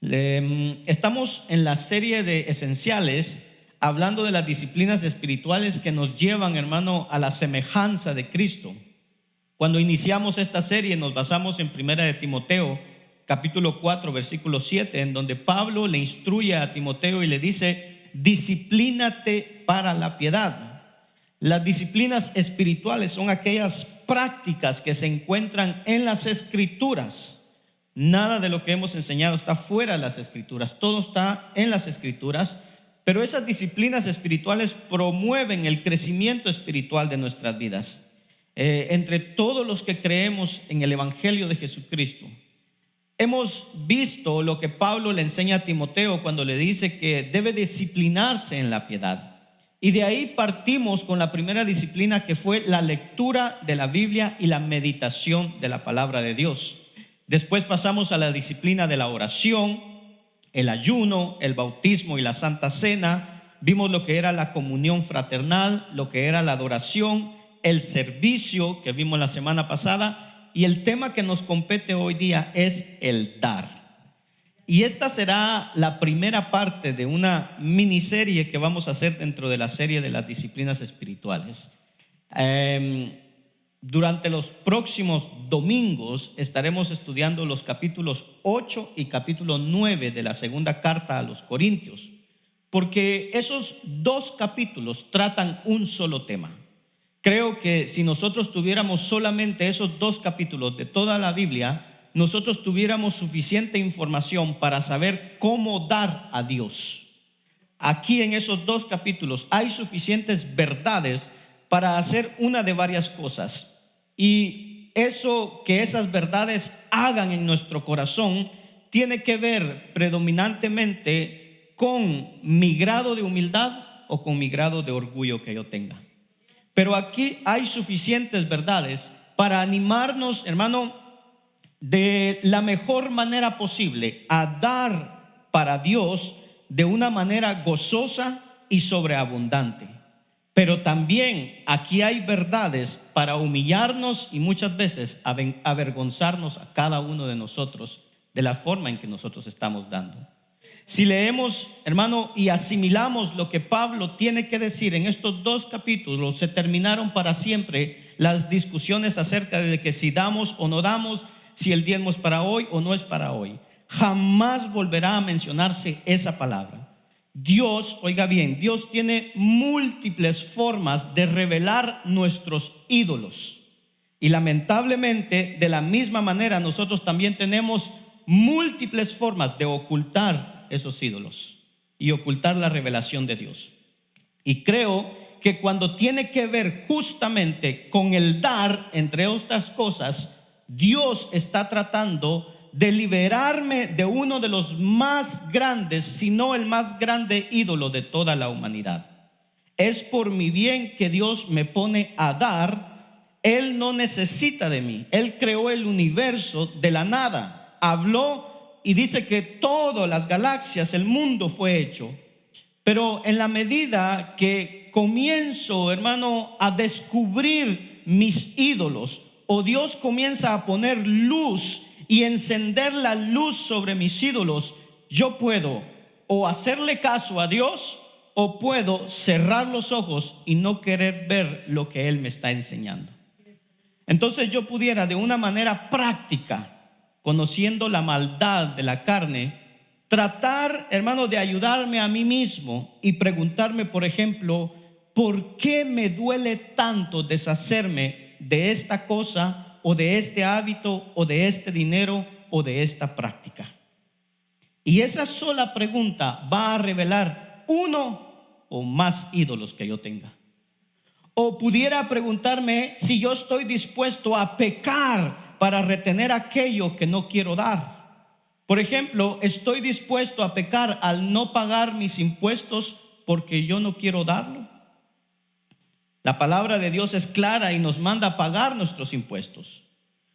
Estamos en la serie de esenciales hablando de las disciplinas espirituales que nos llevan, hermano, a la semejanza de Cristo. Cuando iniciamos esta serie nos basamos en 1 de Timoteo capítulo 4 versículo 7, en donde Pablo le instruye a Timoteo y le dice: disciplínate para la piedad. Las disciplinas espirituales son aquellas prácticas que se encuentran en las Escrituras. Nada de lo que hemos enseñado está fuera de las Escrituras, todo está en las Escrituras, pero esas disciplinas espirituales promueven el crecimiento espiritual de nuestras vidas. Entre todos los que creemos en el Evangelio de Jesucristo, hemos visto lo que Pablo le enseña a Timoteo cuando le dice que debe disciplinarse en la piedad. Y de ahí partimos con la primera disciplina, que fue la lectura de la Biblia y la meditación de la palabra de Dios. Después pasamos a la disciplina de la oración, el ayuno, el bautismo y la Santa Cena. Vimos lo que era la comunión fraternal, lo que era la adoración, el servicio que vimos la semana pasada, y el tema que nos compete hoy día es el dar. Y esta será la primera parte de una miniserie que vamos a hacer dentro de la serie de las disciplinas espirituales. Durante los próximos domingos estaremos estudiando los capítulos 8 y capítulo 9 de la segunda carta a los Corintios, porque esos dos capítulos tratan un solo tema. Creo que si nosotros tuviéramos solamente esos dos capítulos de toda la Biblia, nosotros tuviéramos suficiente información para saber cómo dar a Dios. Aquí en esos dos capítulos hay suficientes verdades para hacer una de varias cosas, y eso que esas verdades hagan en nuestro corazón tiene que ver predominantemente con mi grado de humildad o con mi grado de orgullo que yo tenga. Pero aquí hay suficientes verdades para animarnos, hermano, de la mejor manera posible a dar para Dios de una manera gozosa y sobreabundante. Pero también aquí hay verdades para humillarnos y muchas veces avergonzarnos a cada uno de nosotros de la forma en que nosotros estamos dando. Si leemos, hermano, y asimilamos lo que Pablo tiene que decir en estos dos capítulos, se terminaron para siempre las discusiones acerca de que si damos o no damos, si el diezmo es para hoy o no es para hoy. Jamás volverá a mencionarse esa palabra. Dios, oiga bien, Dios tiene múltiples formas de revelar nuestros ídolos. Y lamentablemente, de la misma manera, nosotros también tenemos múltiples formas de ocultar esos ídolos y ocultar la revelación de Dios. Y creo que cuando tiene que ver justamente con el dar, entre otras cosas, Dios está tratando de liberarme de uno de los más grandes, si no el más grande ídolo de toda la humanidad. Es por mi bien que Dios me pone a dar. Él no necesita de mí. Él creó el universo de la nada. Habló y dice que todas las galaxias, el mundo fue hecho. Pero en la medida que comienzo, hermano, a descubrir mis ídolos, o Dios comienza a poner luz y encender la luz sobre mis ídolos, yo puedo o hacerle caso a Dios, o puedo cerrar los ojos y no querer ver lo que Él me está enseñando. Entonces yo pudiera, de una manera práctica, conociendo la maldad de la carne, tratar, hermano, de ayudarme a mí mismo y preguntarme, por ejemplo, ¿por qué me duele tanto deshacerme de esta cosa o de este hábito o de este dinero o de esta práctica? Y esa sola pregunta va a revelar uno o más ídolos que yo tenga. O pudiera preguntarme si yo estoy dispuesto a pecar para retener aquello que no quiero dar. Por ejemplo, estoy dispuesto a pecar al no pagar mis impuestos porque yo no quiero darlo. La palabra de Dios es clara y nos manda a pagar nuestros impuestos.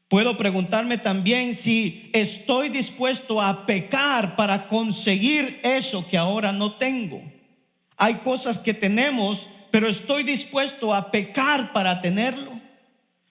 Puedo preguntarme también si estoy dispuesto a pecar para conseguir eso que ahora no tengo. Hay cosas que tenemos, pero estoy dispuesto a pecar para tenerlo.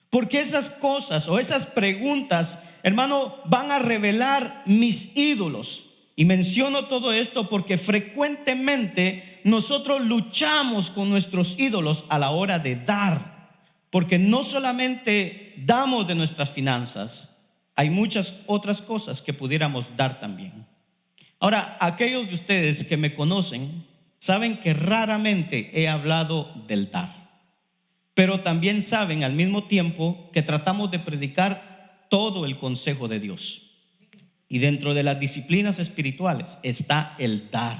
Porque esas cosas o esas preguntas, hermano, van a revelar mis ídolos. Y menciono todo esto porque frecuentemente nosotros luchamos con nuestros ídolos a la hora de dar, porque no solamente damos de nuestras finanzas, hay muchas otras cosas que pudiéramos dar también. Ahora, aquellos de ustedes que me conocen saben que raramente he hablado del dar, pero también saben al mismo tiempo que tratamos de predicar todo el consejo de Dios. Y dentro de las disciplinas espirituales está el dar.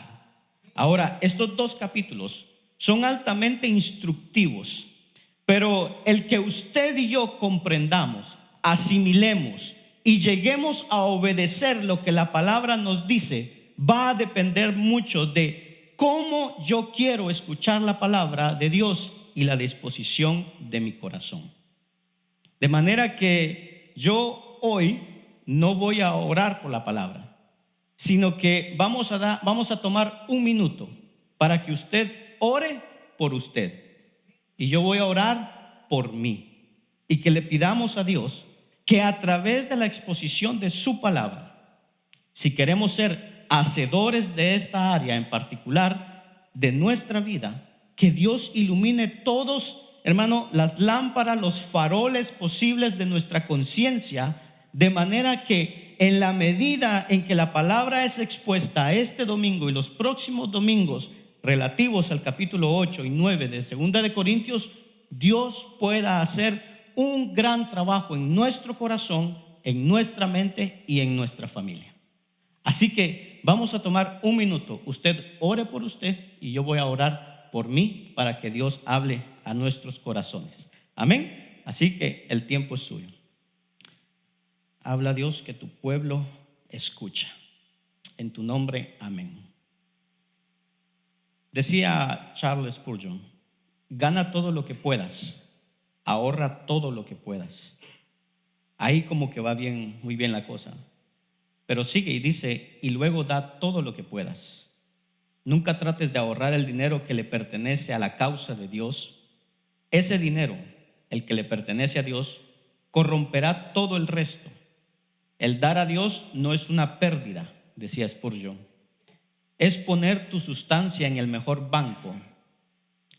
Ahora, estos 2 capítulos son altamente instructivos, pero el que usted y yo comprendamos, asimilemos y lleguemos a obedecer lo que la palabra nos dice, va a depender mucho de cómo yo quiero escuchar la palabra de Dios y la disposición de mi corazón. De manera que yo hoy no voy a orar por la palabra, sino que vamos a tomar un minuto para que usted ore por usted y yo voy a orar por mí, y que le pidamos a Dios que a través de la exposición de su palabra, si queremos ser hacedores de esta área en particular de nuestra vida, que Dios ilumine todos, hermano, las lámparas, los faroles posibles de nuestra conciencia, de manera que en la medida en que la palabra es expuesta este domingo y los próximos domingos relativos al capítulo 8 y 9 de 2 de Corintios, Dios pueda hacer un gran trabajo en nuestro corazón, en nuestra mente y en nuestra familia. Así que vamos a tomar un minuto. Usted ore por usted y yo voy a orar por mí para que Dios hable a nuestros corazones. Amén. Así que el tiempo es suyo. Habla Dios, que tu pueblo escucha. En tu nombre, amén. Decía Charles Spurgeon: gana todo lo que puedas, ahorra todo lo que puedas. Ahí como que va bien, muy bien la cosa. Pero sigue y dice: y luego da todo lo que puedas. Nunca trates de ahorrar el dinero que le pertenece a la causa de Dios. Ese dinero, el que le pertenece a Dios, corromperá todo el resto. El dar a Dios no es una pérdida, decía Spurgeon. Es poner tu sustancia en el mejor banco.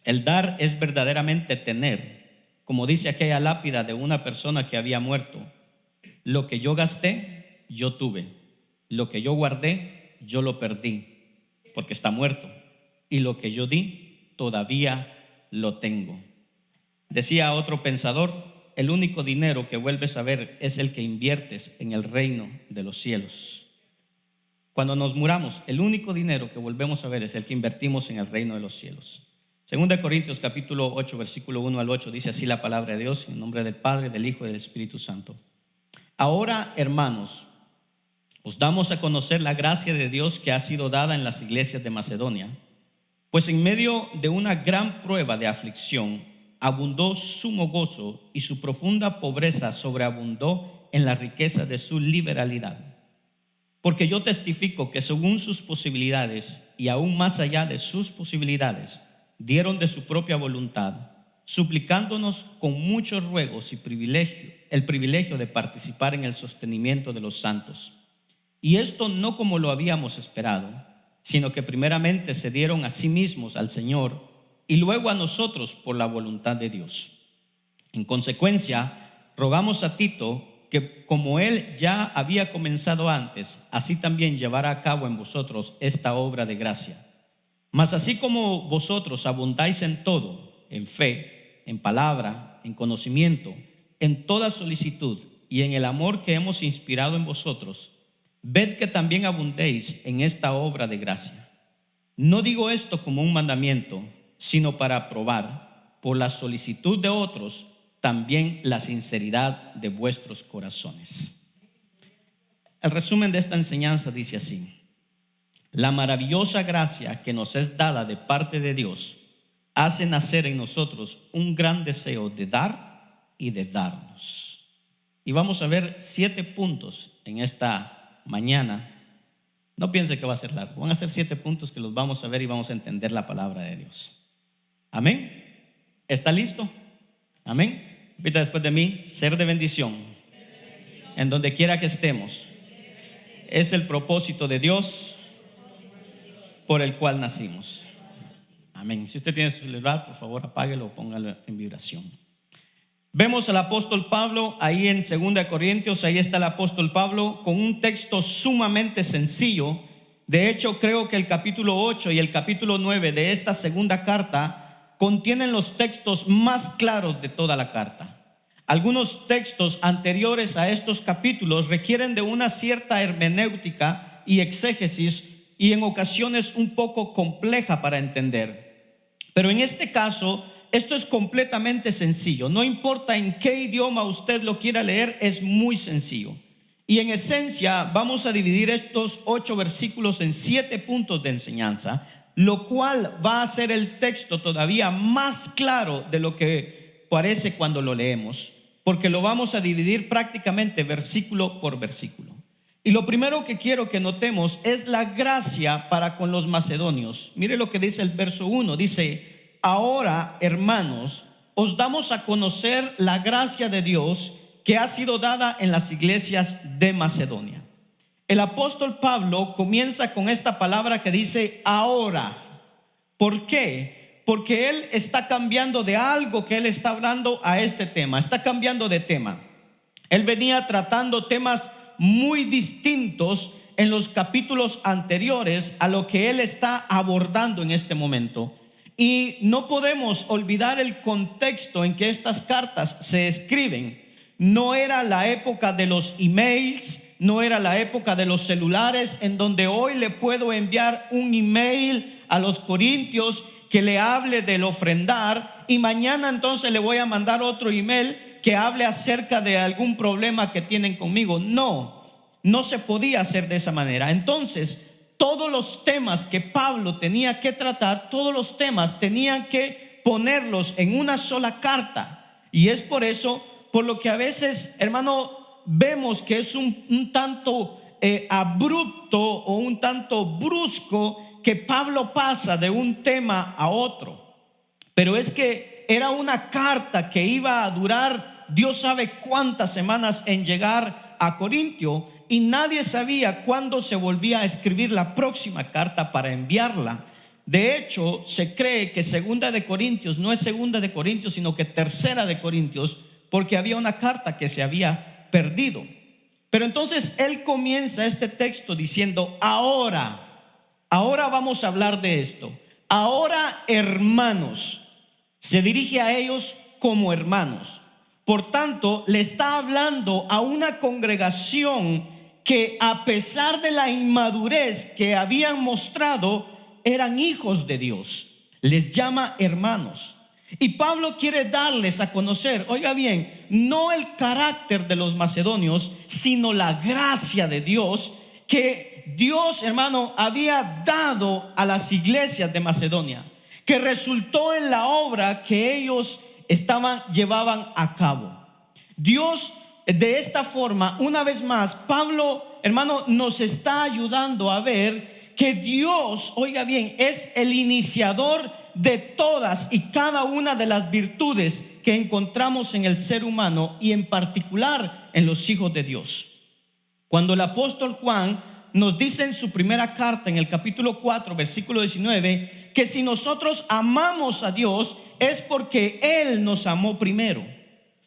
El dar es verdaderamente tener, como dice aquella lápida de una persona que había muerto: lo que yo gasté, yo tuve; lo que yo guardé, yo lo perdí, porque está muerto; y lo que yo di, todavía lo tengo. Decía otro pensador: el único dinero que vuelves a ver es el que inviertes en el reino de los cielos. Cuando nos muramos, el único dinero que volvemos a ver es el que invertimos en el reino de los cielos. 2 Corintios capítulo 8, versículo 1 al 8, dice así la palabra de Dios, en nombre del Padre, del Hijo y del Espíritu Santo. Ahora, hermanos, os damos a conocer la gracia de Dios que ha sido dada en las iglesias de Macedonia, pues en medio de una gran prueba de aflicción abundó sumo gozo, y su profunda pobreza sobreabundó en la riqueza de su liberalidad. Porque yo testifico que según sus posibilidades y aún más allá de sus posibilidades, dieron de su propia voluntad, suplicándonos con muchos ruegos y el privilegio de participar en el sostenimiento de los santos. Y esto no como lo habíamos esperado, sino que primeramente se dieron a sí mismos al Señor y luego a nosotros por la voluntad de Dios. En consecuencia, rogamos a Tito que, como él ya había comenzado antes, así también llevará a cabo en vosotros esta obra de gracia. Mas así como vosotros abundáis en todo, en fe, en palabra, en conocimiento, en toda solicitud y en el amor que hemos inspirado en vosotros, ved que también abundéis en esta obra de gracia. No digo esto como un mandamiento, sino para probar, por la solicitud de otros, también la sinceridad de vuestros corazones. El resumen de esta enseñanza dice así: la maravillosa gracia que nos es dada de parte de Dios hace nacer en nosotros un gran deseo de dar y de darnos. Y vamos a ver 7 puntos en esta mañana. No piense que va a ser largo, van a ser 7 puntos que los vamos a ver y vamos a entender la palabra de Dios. Amén. ¿Está listo? Amén. Repita después de mí: ser de bendición en donde quiera que estemos. es el propósito de Dios por el cual nacimos. Amén. Si usted tiene su celular, por favor apáguelo o póngalo en vibración. Vemos al apóstol Pablo ahí en 2 Corintios. Ahí está el apóstol Pablo con un texto sumamente sencillo. De hecho, creo que el capítulo 8 y el capítulo 9 de esta segunda carta contienen los textos más claros de toda la carta. Algunos textos anteriores a estos capítulos requieren de una cierta hermenéutica y exégesis, y en ocasiones un poco compleja para entender. Pero en este caso, esto es completamente sencillo. No importa en qué idioma usted lo quiera leer, es muy sencillo. Y en esencia vamos a dividir estos 8 versículos en 7 puntos de enseñanza, lo cual va a hacer el texto todavía más claro de lo que parece cuando lo leemos, porque lo vamos a dividir prácticamente versículo por versículo. Y lo primero que quiero que notemos es la gracia para con los macedonios. Mire lo que dice el verso 1. Dice: ahora, hermanos, os damos a conocer la gracia de Dios que ha sido dada en las iglesias de Macedonia. El apóstol Pablo comienza con esta palabra que dice ahora. ¿Por qué? Porque él está cambiando de algo que él está hablando a este tema. Está cambiando de tema. Él venía tratando temas muy distintos en los capítulos anteriores a lo que él está abordando en este momento. Y no podemos olvidar el contexto en que estas cartas se escriben. No era la época de los emails, no era la época de los celulares, en donde hoy le puedo enviar un email a los corintios que le hable del ofrendar, y mañana entonces le voy a mandar otro email que hable acerca de algún problema que tienen conmigo. No se podía hacer de esa manera. Entonces, todos los temas que Pablo tenía que tratar, todos los temas tenían que ponerlos en una sola carta. Y es por eso, por lo que a veces, hermano, vemos que es un tanto abrupto o un tanto brusco que Pablo pasa de un tema a otro. Pero es que era una carta que iba a durar Dios sabe cuántas semanas en llegar a Corintio, y nadie sabía cuándo se volvía a escribir la próxima carta para enviarla. De hecho, se cree que 2 de Corintios no es 2 de Corintios, sino que 3 de Corintios, porque había una carta que se había perdido. Pero entonces él comienza este texto diciendo: ahora vamos a hablar de esto. Ahora, hermanos. Se dirige a ellos como hermanos. Por tanto, le está hablando a una congregación que, a pesar de la inmadurez que habían mostrado, eran hijos de Dios. Les llama hermanos. Y Pablo quiere darles a conocer, oiga bien, no el carácter de los macedonios, sino la gracia de Dios que Dios, hermano, había dado a las iglesias de Macedonia, que resultó en la obra que ellos llevaban a cabo. Dios, de esta forma, una vez más, Pablo, hermano, nos está ayudando a ver que Dios, oiga bien, es el iniciador de todas y cada una de las virtudes que encontramos en el ser humano, y en particular en los hijos de Dios. Cuando el apóstol Juan nos dice en su primera carta, en el capítulo 4, versículo 19, que si nosotros amamos a Dios es porque Él nos amó primero.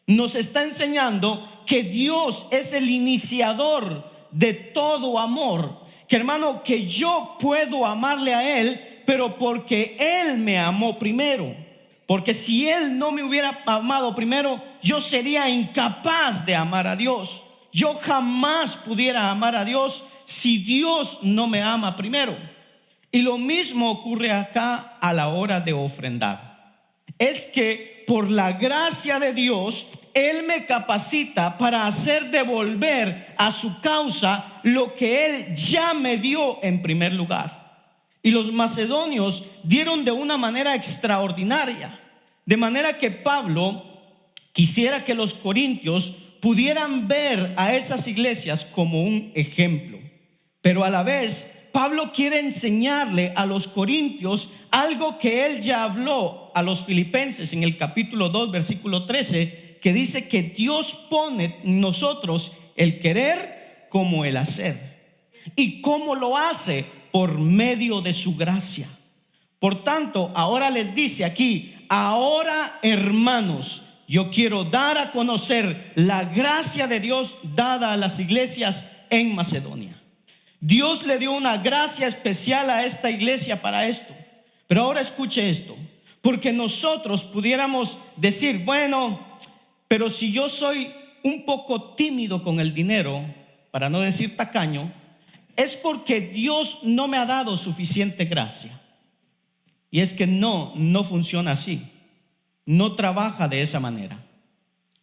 Nos está enseñando que Dios es el iniciador de todo amor. Que, hermano, que yo puedo amarle a Él, pero porque Él me amó primero. Porque si Él no me hubiera amado primero, yo sería incapaz de amar a Dios. Yo jamás pudiera amar a Dios si Dios no me ama primero. Y lo mismo ocurre acá a la hora de ofrendar. Es que por la gracia de Dios, Él me capacita para hacer devolver a su causa lo que Él ya me dio en primer lugar. Y los macedonios dieron de una manera extraordinaria, de manera que Pablo quisiera que los corintios pudieran ver a esas iglesias como un ejemplo. Pero a la vez, Pablo quiere enseñarle a los corintios algo que él ya habló a los filipenses en el capítulo 2, versículo 13, que dice que Dios pone en nosotros el querer como el hacer. ¿Y cómo lo hace? Por medio de su gracia. Por tanto, ahora les dice aquí: ahora, hermanos, yo quiero dar a conocer la gracia de Dios dada a las iglesias en Macedonia. Dios le dio una gracia especial a esta iglesia para esto. Pero ahora escuche esto, porque nosotros pudiéramos decir: bueno, pero si yo soy un poco tímido con el dinero, para no decir tacaño, es porque Dios no me ha dado suficiente gracia. Y es que no funciona así. No trabaja de esa manera.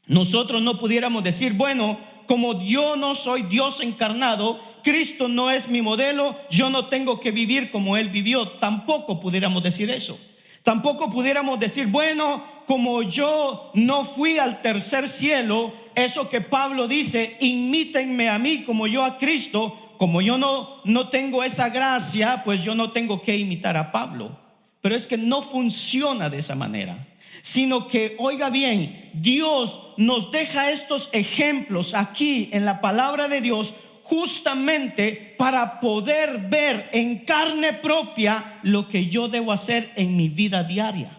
Nosotros no pudiéramos decir: bueno, como yo no soy Dios encarnado, Cristo no es mi modelo, yo no tengo que vivir como Él vivió. Tampoco pudiéramos decir eso. Tampoco pudiéramos decir: bueno, como yo no fui al tercer cielo, eso que Pablo dice, imítenme a mí como yo a Cristo. Como yo no tengo esa gracia, pues yo no tengo que imitar a Pablo. Pero es que no funciona de esa manera, sino que, oiga bien, Dios nos deja estos ejemplos aquí en la palabra de Dios, justamente para poder ver en carne propia lo que yo debo hacer en mi vida diaria.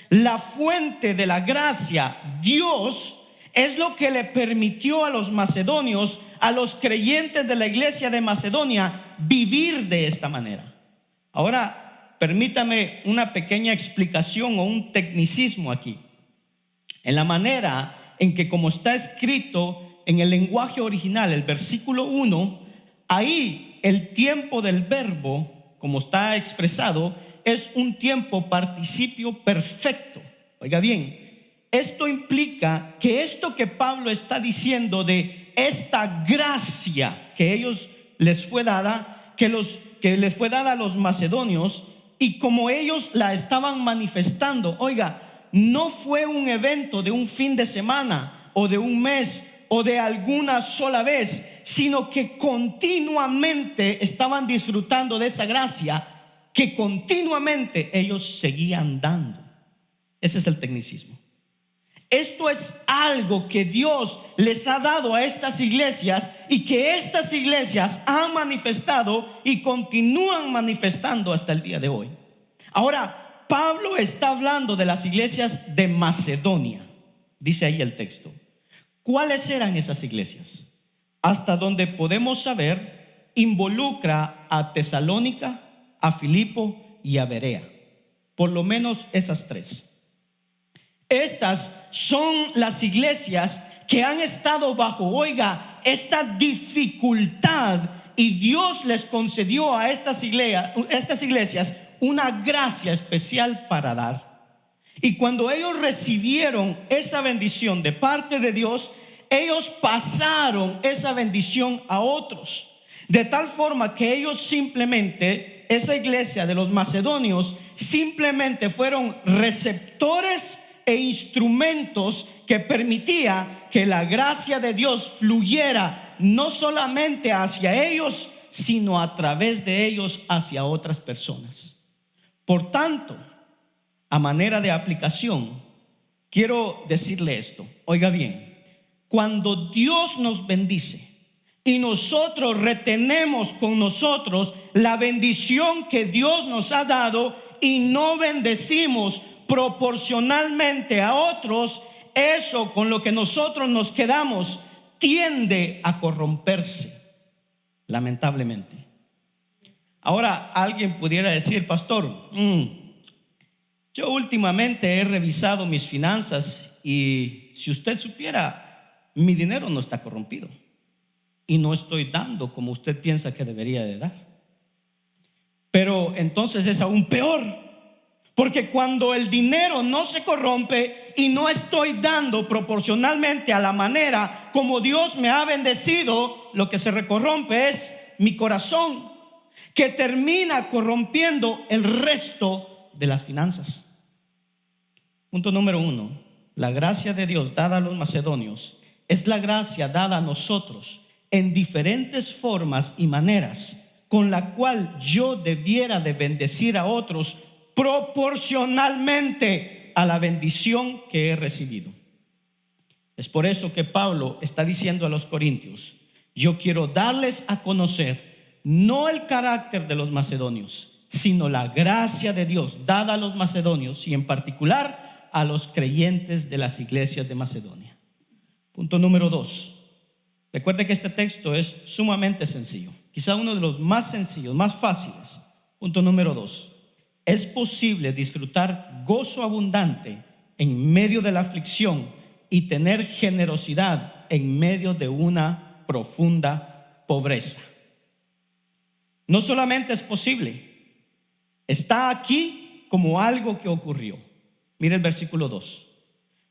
La fuente de la gracia, Dios, es lo que le permitió a los macedonios, a los creyentes de la iglesia de Macedonia, vivir de esta manera. Ahora, permítame una pequeña explicación o un tecnicismo aquí. En la manera en que, como está escrito en el lenguaje original, el versículo 1, ahí el tiempo del verbo, como está expresado, es un tiempo participio perfecto. Oiga bien, esto implica que esto que Pablo está diciendo de esta gracia que ellos les fue dada, que les fue dada a los macedonios, y como ellos la estaban manifestando, oiga, no fue un evento de un fin de semana o de un mes o de alguna sola vez, sino que continuamente estaban disfrutando de esa gracia, que continuamente ellos seguían dando. Ese es el tecnicismo. Esto es algo que Dios les ha dado a estas iglesias y que estas iglesias han manifestado y continúan manifestando hasta el día de hoy. Ahora, Pablo está hablando de las iglesias de Macedonia. Dice ahí el texto. ¿Cuáles eran esas iglesias? Hasta donde podemos saber, involucra a Tesalónica, a Filipo y a Berea. Por lo menos esas tres. Estas son las iglesias que han estado bajo, oiga, esta dificultad, y Dios les concedió a estas iglesias una gracia especial para dar. Y cuando ellos recibieron esa bendición de parte de Dios, ellos pasaron esa bendición a otros, de tal forma que ellos simplemente, esa iglesia de los macedonios, simplemente fueron receptores e instrumentos que permitía que la gracia de Dios fluyera no solamente hacia ellos, sino a través de ellos hacia otras personas. Por tanto, a manera de aplicación, quiero decirle esto. Oiga bien, cuando Dios nos bendice y nosotros retenemos con nosotros la bendición que Dios nos ha dado y no bendecimos proporcionalmente a otros, eso con lo que nosotros nos quedamos tiende a corromperse, lamentablemente. Ahora alguien pudiera decir: pastor, yo últimamente he revisado mis finanzas y si usted supiera, mi dinero no está corrompido y no estoy dando como usted piensa que debería de dar. Pero entonces es aún peor, porque cuando el dinero no se corrompe y no estoy dando proporcionalmente a la manera como Dios me ha bendecido, lo que se corrompe es mi corazón, que termina corrompiendo el resto de las finanzas. Punto número 1: la gracia de Dios dada a los macedonios es la gracia dada a nosotros en diferentes formas y maneras, con la cual yo debiera de bendecir a otros proporcionalmente a la bendición que he recibido. Es por eso que Pablo está diciendo a los corintios: yo quiero darles a conocer no el carácter de los macedonios, sino la gracia de Dios dada a los macedonios y en particular a los creyentes de las iglesias de Macedonia. Punto número 2. Recuerde que este texto es sumamente sencillo, quizá uno de los más sencillos, más fáciles. Punto número 2. Es posible disfrutar gozo abundante en medio de la aflicción y tener generosidad en medio de una profunda pobreza. No solamente es posible, está aquí como algo que ocurrió. Mire el versículo 2.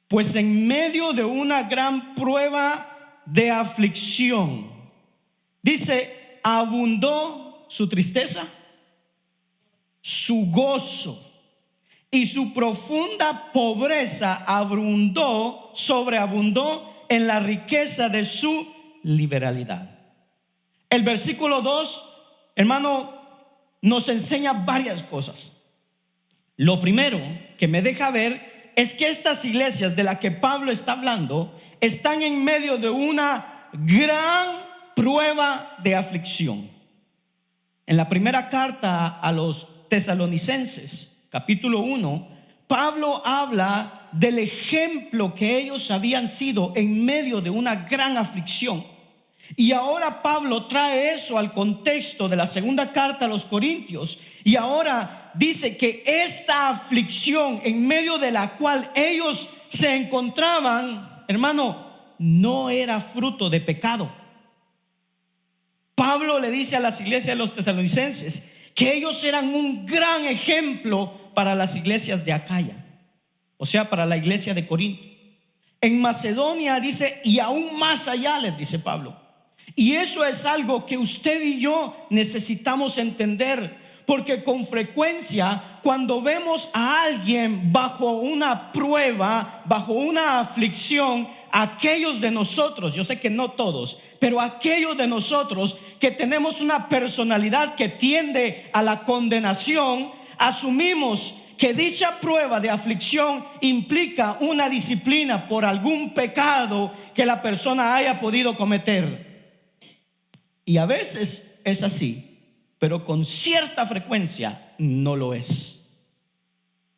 Pues en medio de una gran prueba de aflicción, dice, abundó su tristeza, su gozo y su profunda pobreza sobreabundó en la riqueza de su liberalidad. El versículo 2, hermano, nos enseña varias cosas. Lo primero que me deja ver es que estas iglesias de las que Pablo está hablando están en medio de una gran prueba de aflicción. En la primera carta a los tesalonicenses, capítulo 1, Pablo habla del ejemplo que ellos habían sido en medio de una gran aflicción. Y ahora Pablo trae eso al contexto de la segunda carta a los Corintios. Y ahora dice que esta aflicción en medio de la cual ellos se encontraban, hermano, no era fruto de pecado. Pablo le dice a las iglesias de los tesalonicenses que ellos eran un gran ejemplo para las iglesias de Acaya, o sea, para la iglesia de Corinto. En Macedonia dice, y aún más allá, les dice Pablo. Y eso es algo que usted y yo necesitamos entender, porque con frecuencia cuando vemos a alguien bajo una prueba, bajo una aflicción, aquellos de nosotros, yo sé que no todos, pero aquellos de nosotros que tenemos una personalidad que tiende a la condenación, asumimos que dicha prueba de aflicción implica una disciplina por algún pecado que la persona haya podido cometer. Y a veces es así, pero con cierta frecuencia no lo es.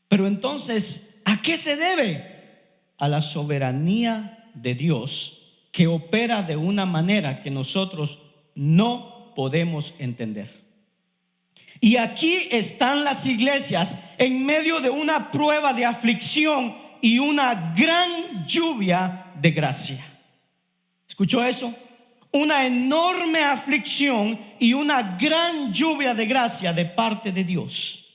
Pero entonces, ¿a qué se debe? A la soberanía de Dios, que opera de una manera que nosotros no podemos entender. Y aquí están las iglesias en medio de una prueba de aflicción y una gran lluvia de gracia. ¿Escuchó eso? Una enorme aflicción y una gran lluvia de gracia de parte de Dios.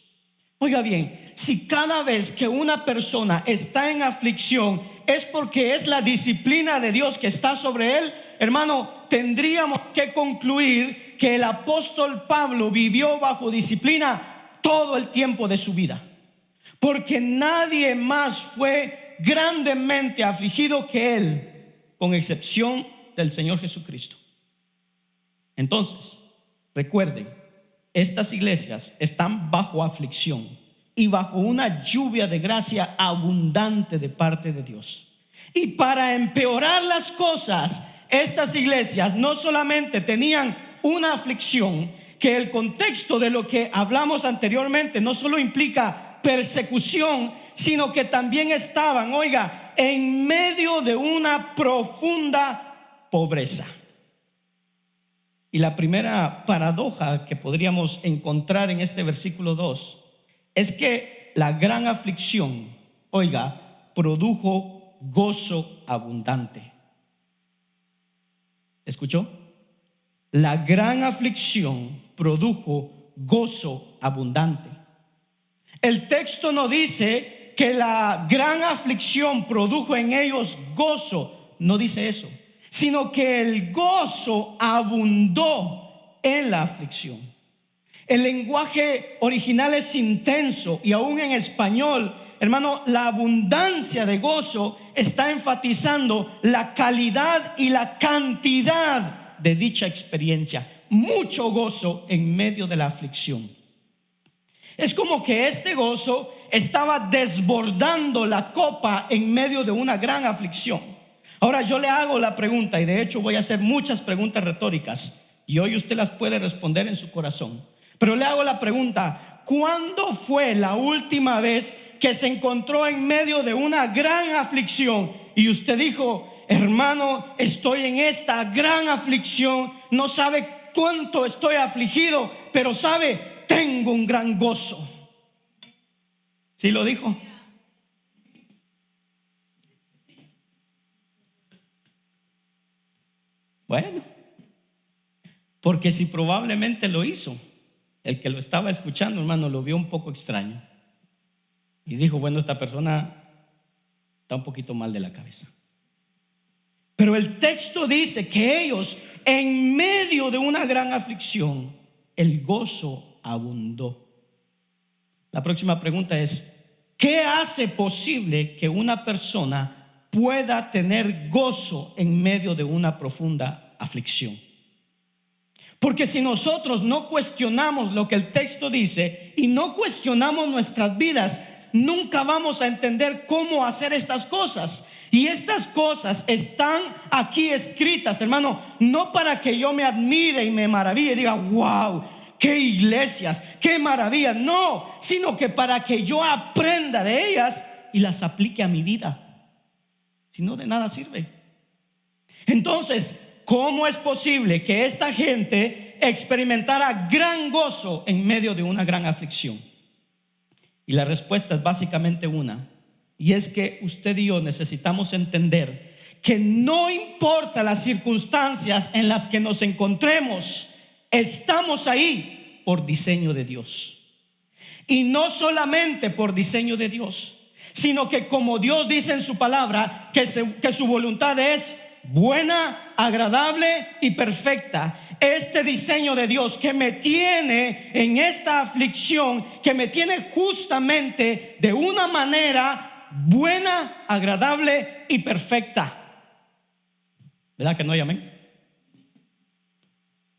Oiga bien, si cada vez que una persona está en aflicción es porque es la disciplina de Dios que está sobre él, hermano, tendríamos que concluir que el apóstol Pablo vivió bajo disciplina todo el tiempo de su vida, porque nadie más fue grandemente afligido que él, con excepción del Señor Jesucristo. Entonces, recuerden, estas iglesias están bajo aflicción y bajo una lluvia de gracia abundante de parte de Dios. Y para empeorar las cosas, estas iglesias no solamente tenían una aflicción, que el contexto de lo que hablamos anteriormente no solo implica persecución, sino que también estaban, oiga, en medio de una profunda pobreza. Y la primera paradoja que podríamos encontrar en este versículo 2 es que la gran aflicción, oiga, produjo gozo abundante. ¿Escuchó? La gran aflicción produjo gozo abundante. El texto no dice que la gran aflicción produjo en ellos gozo, no dice eso, sino que el gozo abundó en la aflicción. El lenguaje original es intenso y aún en español, hermano, la abundancia de gozo está enfatizando la calidad y la cantidad de dicha experiencia. Mucho gozo en medio de la aflicción. Es como que este gozo estaba desbordando la copa en medio de una gran aflicción. Ahora yo le hago la pregunta, y de hecho voy a hacer muchas preguntas retóricas. y hoy usted las puede responder en su corazón. Pero le hago la pregunta: ¿cuándo fue la última vez que se encontró en medio de una gran aflicción y usted dijo: hermano, estoy en esta gran aflicción, no sabe cuánto estoy afligido, pero sabe, tengo un gran gozo? ¿Sí lo dijo? Bueno, porque si probablemente lo hizo, el que lo estaba escuchando, hermano, lo vio un poco extraño y dijo: bueno, esta persona está un poquito mal de la cabeza. Pero el texto dice que ellos, en medio de una gran aflicción, el gozo abundó. La próxima pregunta es: ¿qué hace posible que una persona pueda tener gozo en medio de una profunda aflicción? Porque si nosotros no cuestionamos lo que el texto dice y no cuestionamos nuestras vidas, nunca vamos a entender cómo hacer estas cosas. Y estas cosas están aquí escritas, hermano, no para que yo me admire y me maraville y diga: wow, qué iglesias, qué maravilla. No, sino que para que yo aprenda de ellas y las aplique a mi vida. Si no, de nada sirve. Entonces, ¿cómo es posible que esta gente experimentara gran gozo en medio de una gran aflicción? Y la respuesta es básicamente una, y es que usted y yo necesitamos entender que no importa las circunstancias en las que nos encontremos, estamos ahí por diseño de Dios. Y no solamente por diseño de Dios, sino que como Dios dice en su palabra, que su voluntad es buena, agradable y perfecta. Este diseño de Dios que me tiene en esta aflicción, que me tiene justamente de una manera buena, agradable y perfecta. ¿Verdad que no hay amén?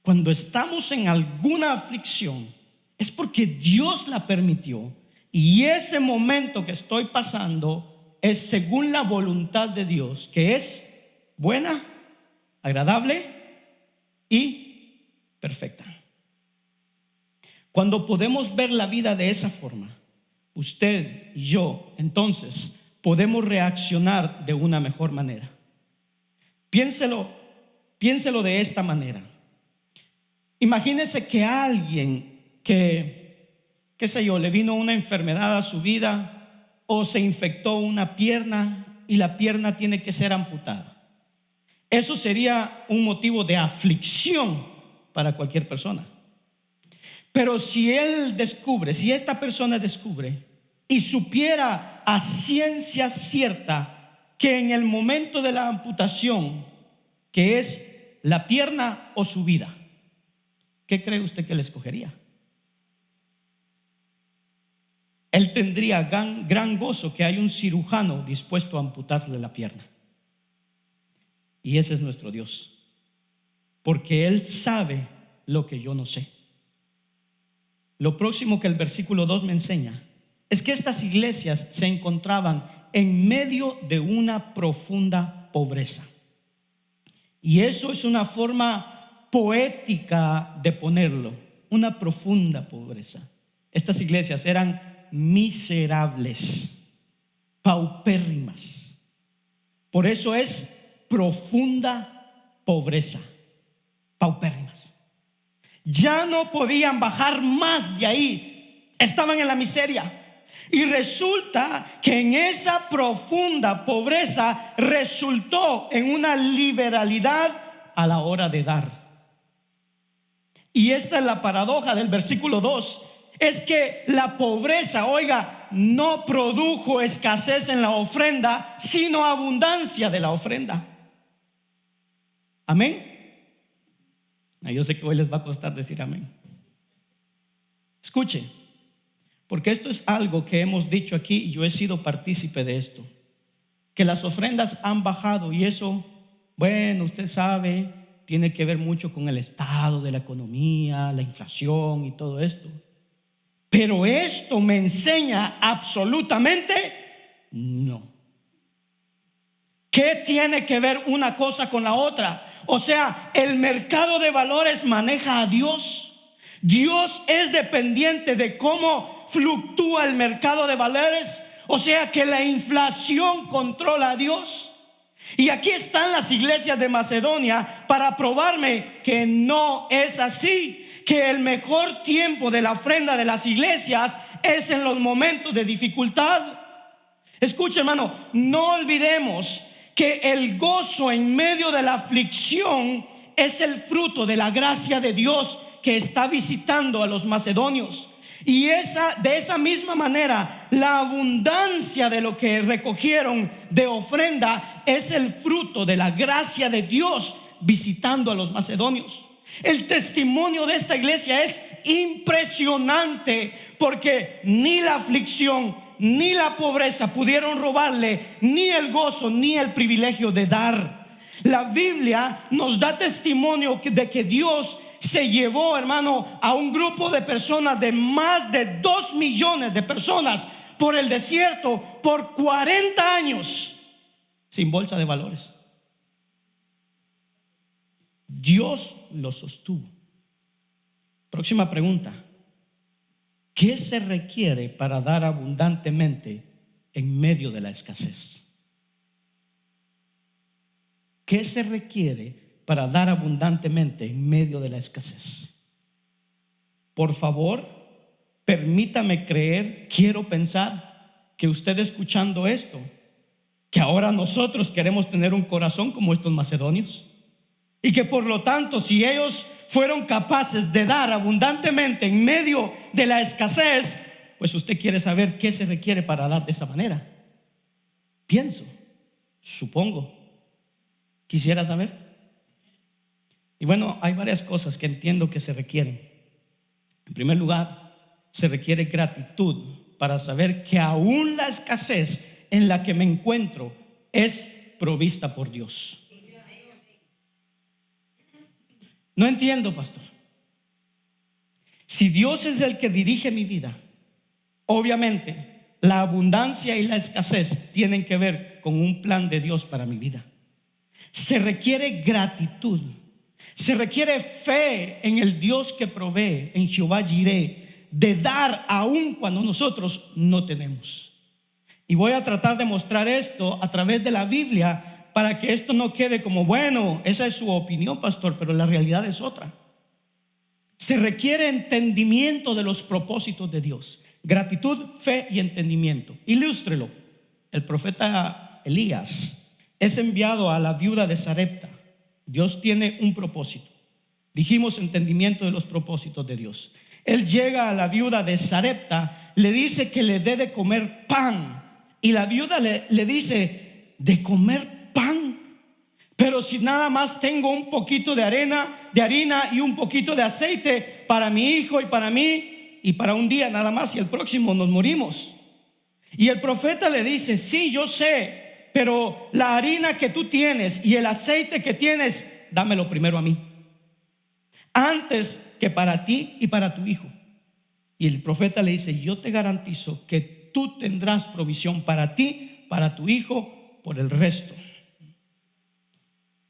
Cuando estamos en alguna aflicción, es porque Dios la permitió, y ese momento que estoy pasando es según la voluntad de Dios, que es buena, agradable y perfecta. Cuando podemos ver la vida de esa forma, usted y yo, entonces podemos reaccionar de una mejor manera. Piénselo de esta manera. Imagínese que a alguien que, qué sé yo, le vino una enfermedad a su vida, o se infectó una pierna y la pierna tiene que ser amputada. Eso sería un motivo de aflicción para cualquier persona. Pero si esta persona descubre y supiera a ciencia cierta que en el momento de la amputación, que es la pierna o su vida, ¿qué cree usted que le escogería? Él tendría gran gozo que hay un cirujano dispuesto a amputarle la pierna. Y ese es nuestro Dios, porque Él sabe lo que yo no sé. Lo próximo que el versículo 2 me enseña es que estas iglesias se encontraban en medio de una profunda pobreza. Y eso es una forma poética de ponerlo, una profunda pobreza. Estas iglesias eran miserables, paupérrimas. Por eso es profunda pobreza, paupérrimas. Ya no podían bajar más de ahí, estaban en la miseria. Y resulta que en esa profunda pobreza resultó en una liberalidad a la hora de dar. Y esta es la paradoja del versículo 2. Es que la pobreza, oiga, no produjo escasez en la ofrenda, sino abundancia de la ofrenda. Amén. Yo sé que hoy les va a costar decir amén. Escuche, porque esto es algo que hemos dicho aquí y yo he sido partícipe de esto, que las ofrendas han bajado, y eso, bueno, usted sabe, tiene que ver mucho con el estado de la economía, la inflación y todo esto. Pero esto me enseña absolutamente no. ¿Qué tiene que ver una cosa con la otra? O sea, el mercado de valores maneja a Dios. Dios es dependiente de cómo fluctúa el mercado de valores. O sea que la inflación controla a Dios. Y aquí están las iglesias de Macedonia para probarme que no es así, que el mejor tiempo de la ofrenda de las iglesias es en los momentos de dificultad. Escucha, hermano, no olvidemos que el gozo en medio de la aflicción es el fruto de la gracia de Dios que está visitando a los macedonios. Y de esa misma manera, la abundancia de lo que recogieron de ofrenda es el fruto de la gracia de Dios visitando a los macedonios. El testimonio de esta iglesia es impresionante, porque ni la aflicción ni la pobreza pudieron robarle ni el gozo ni el privilegio de dar. La Biblia nos da testimonio de que Dios se llevó, hermano, a un grupo de personas, de más de 2 millones de personas, por el desierto por 40 años sin bolsa de valores. Dios lo sostuvo. Próxima pregunta: ¿qué se requiere para dar abundantemente en medio de la escasez? ¿Qué se requiere para dar abundantemente en medio de la escasez? Por favor, permítame creer, quiero pensar que usted, escuchando esto, que ahora nosotros queremos tener un corazón como estos macedonios, y que por lo tanto, si ellos fueron capaces de dar abundantemente en medio de la escasez, pues usted quiere saber qué se requiere para dar de esa manera. Pienso, supongo, quisiera saber. Y bueno, hay varias cosas que entiendo que se requieren. En primer lugar, se requiere gratitud para saber que aún la escasez en la que me encuentro es provista por Dios. No entiendo, pastor. Si Dios es el que dirige mi vida, obviamente la abundancia y la escasez tienen que ver con un plan de Dios para mi vida. Se requiere gratitud, se requiere fe en el Dios que provee, en Jehová Jireh, de dar aún cuando nosotros no tenemos. Y voy a tratar de mostrar esto a través de la Biblia, para que esto no quede como, bueno, esa es su opinión, pastor, pero la realidad es otra. Se requiere entendimiento de los propósitos de Dios. Gratitud, fe y entendimiento. Ilústrelo. El profeta Elías es enviado a la viuda de Sarepta. Dios tiene un propósito. Dijimos entendimiento de los propósitos de Dios. Él llega a la viuda de Sarepta, le dice que le dé de comer pan, y la viuda le dice: ¿de comer pan? Pero si nada más tengo un poquito de harina y un poquito de aceite para mi hijo y para mí, y para un día nada más, y el próximo nos morimos. Y el profeta le dice: sí, yo sé, pero la harina que tú tienes y el aceite que tienes, dámelo primero a mí, antes que para ti y para tu hijo. Y el profeta le dice: yo te garantizo que tú tendrás provisión para ti, para tu hijo, por el resto.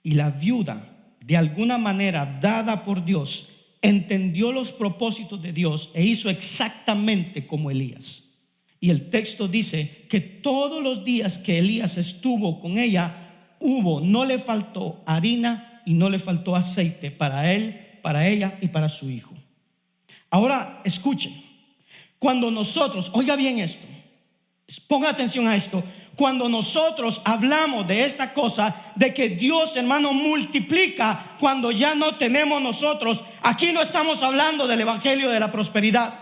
Y la viuda, de alguna manera dada por Dios, entendió los propósitos de Dios e hizo exactamente como Elías. Y el texto dice que todos los días que Elías estuvo con ella, no le faltó harina y no le faltó aceite para él, para ella y para su hijo. Ahora escuchen, cuando nosotros, oiga bien esto, ponga atención a esto. Cuando nosotros hablamos de esta cosa, de que Dios, hermano, multiplica cuando ya no tenemos nosotros, aquí no estamos hablando del evangelio de la prosperidad.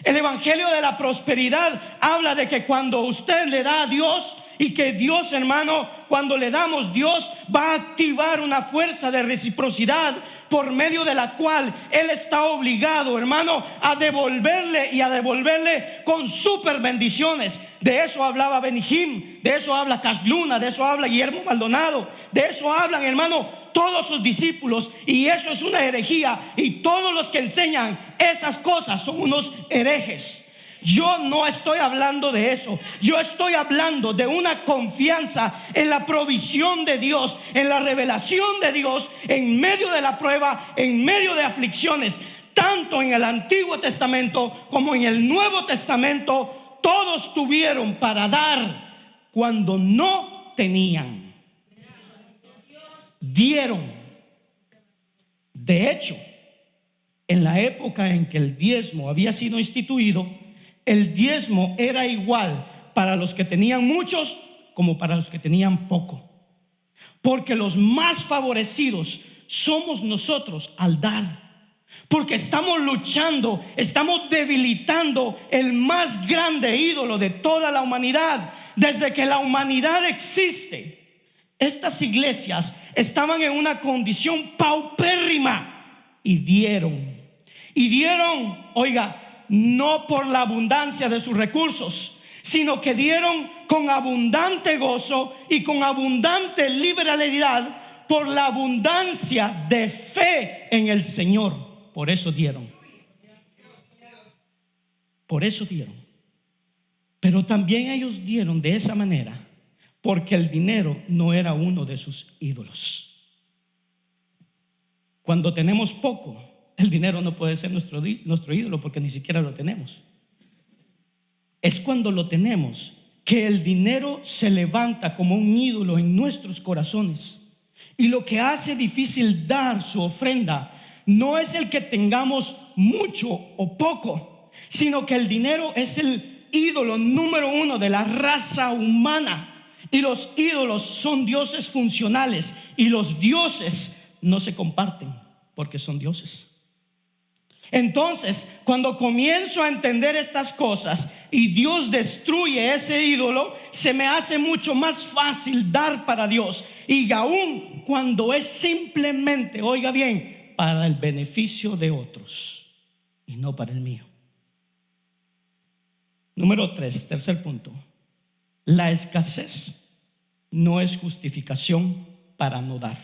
El evangelio de la prosperidad habla de que cuando usted le da a Dios, y que Dios, hermano, cuando le damos, Dios va a activar una fuerza de reciprocidad por medio de la cual Él está obligado, hermano, a devolverle, y a devolverle con super bendiciones. De eso hablaba Benihim, de eso habla Casluna, de eso habla Guillermo Maldonado, de eso hablan, hermano, todos sus discípulos. Y eso es una herejía, y todos los que enseñan esas cosas son unos herejes. Yo no estoy hablando de eso. Yo estoy hablando de una confianza en la provisión de Dios, en la revelación de Dios, en medio de la prueba, en medio de aflicciones. Tanto en el Antiguo Testamento como en el Nuevo Testamento, todos tuvieron para dar cuando no tenían. Dieron. De hecho, en la época en que el diezmo había sido instituido, el diezmo era igual para los que tenían muchos como para los que tenían poco. Porque los más favorecidos somos nosotros al dar. Porque estamos luchando, estamos debilitando el más grande ídolo de toda la humanidad. Desde que la humanidad existe, estas iglesias estaban en una condición paupérrima y dieron, oiga, no por la abundancia de sus recursos, sino que dieron con abundante gozo y con abundante liberalidad por la abundancia de fe en el Señor. Por eso dieron. Por eso dieron. Pero también ellos dieron de esa manera porque el dinero no era uno de sus ídolos. Cuando tenemos poco, el dinero no puede ser nuestro ídolo porque ni siquiera lo tenemos. Es cuando lo tenemos que el dinero se levanta como un ídolo en nuestros corazones. Y lo que hace difícil dar su ofrenda no es el que tengamos mucho o poco, sino que el dinero es el ídolo número uno de la raza humana. Y los ídolos son dioses funcionales, y los dioses no se comparten porque son dioses. Entonces, cuando comienzo a entender estas cosas y Dios destruye ese ídolo, se me hace mucho más fácil dar para Dios. Y aún cuando es simplemente, oiga bien, para el beneficio de otros y no para el mío. Número 3, tercer punto. La escasez no es justificación para no dar.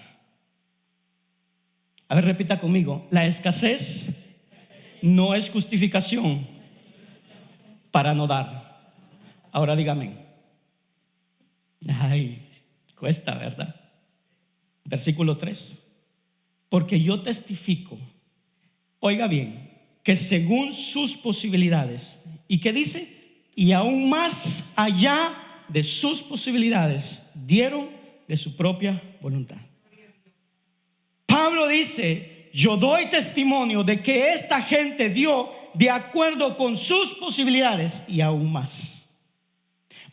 A ver, repita conmigo. La escasez no es justificación para no dar. Ahora dígame. Ay, cuesta, ¿verdad? Versículo 3. Porque yo testifico, oiga bien, que según sus posibilidades, ¿y qué dice? Y aún más allá de sus posibilidades, dieron de su propia voluntad. Pablo dice: yo doy testimonio de que esta gente dio de acuerdo con sus posibilidades y aún más.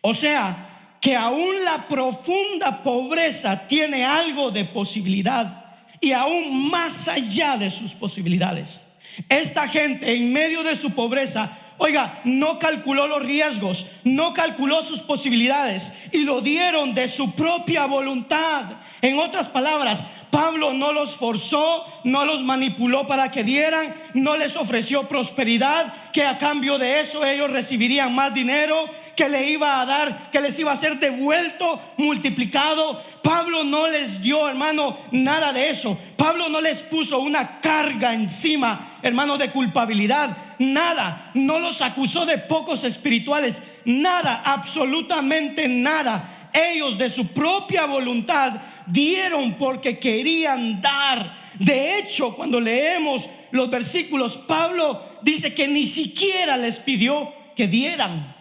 O sea, que aún la profunda pobreza tiene algo de posibilidad y aún más allá de sus posibilidades. Esta gente en medio de su pobreza, oiga, no calculó los riesgos, no calculó sus posibilidades y lo dieron de su propia voluntad. En otras palabras, Pablo no los forzó, no los manipuló para que dieran, no les ofreció prosperidad, que a cambio de eso ellos recibirían más dinero, que le iba a dar, que les iba a ser devuelto, multiplicado. Pablo no les dio, hermano, nada de eso. Pablo no les puso una carga encima, hermano, de culpabilidad. Nada, no los acusó de pocos espirituales. Nada, absolutamente nada. Ellos de su propia voluntad dieron porque querían dar. De hecho, cuando leemos los versículos, Pablo dice que ni siquiera les pidió que dieran,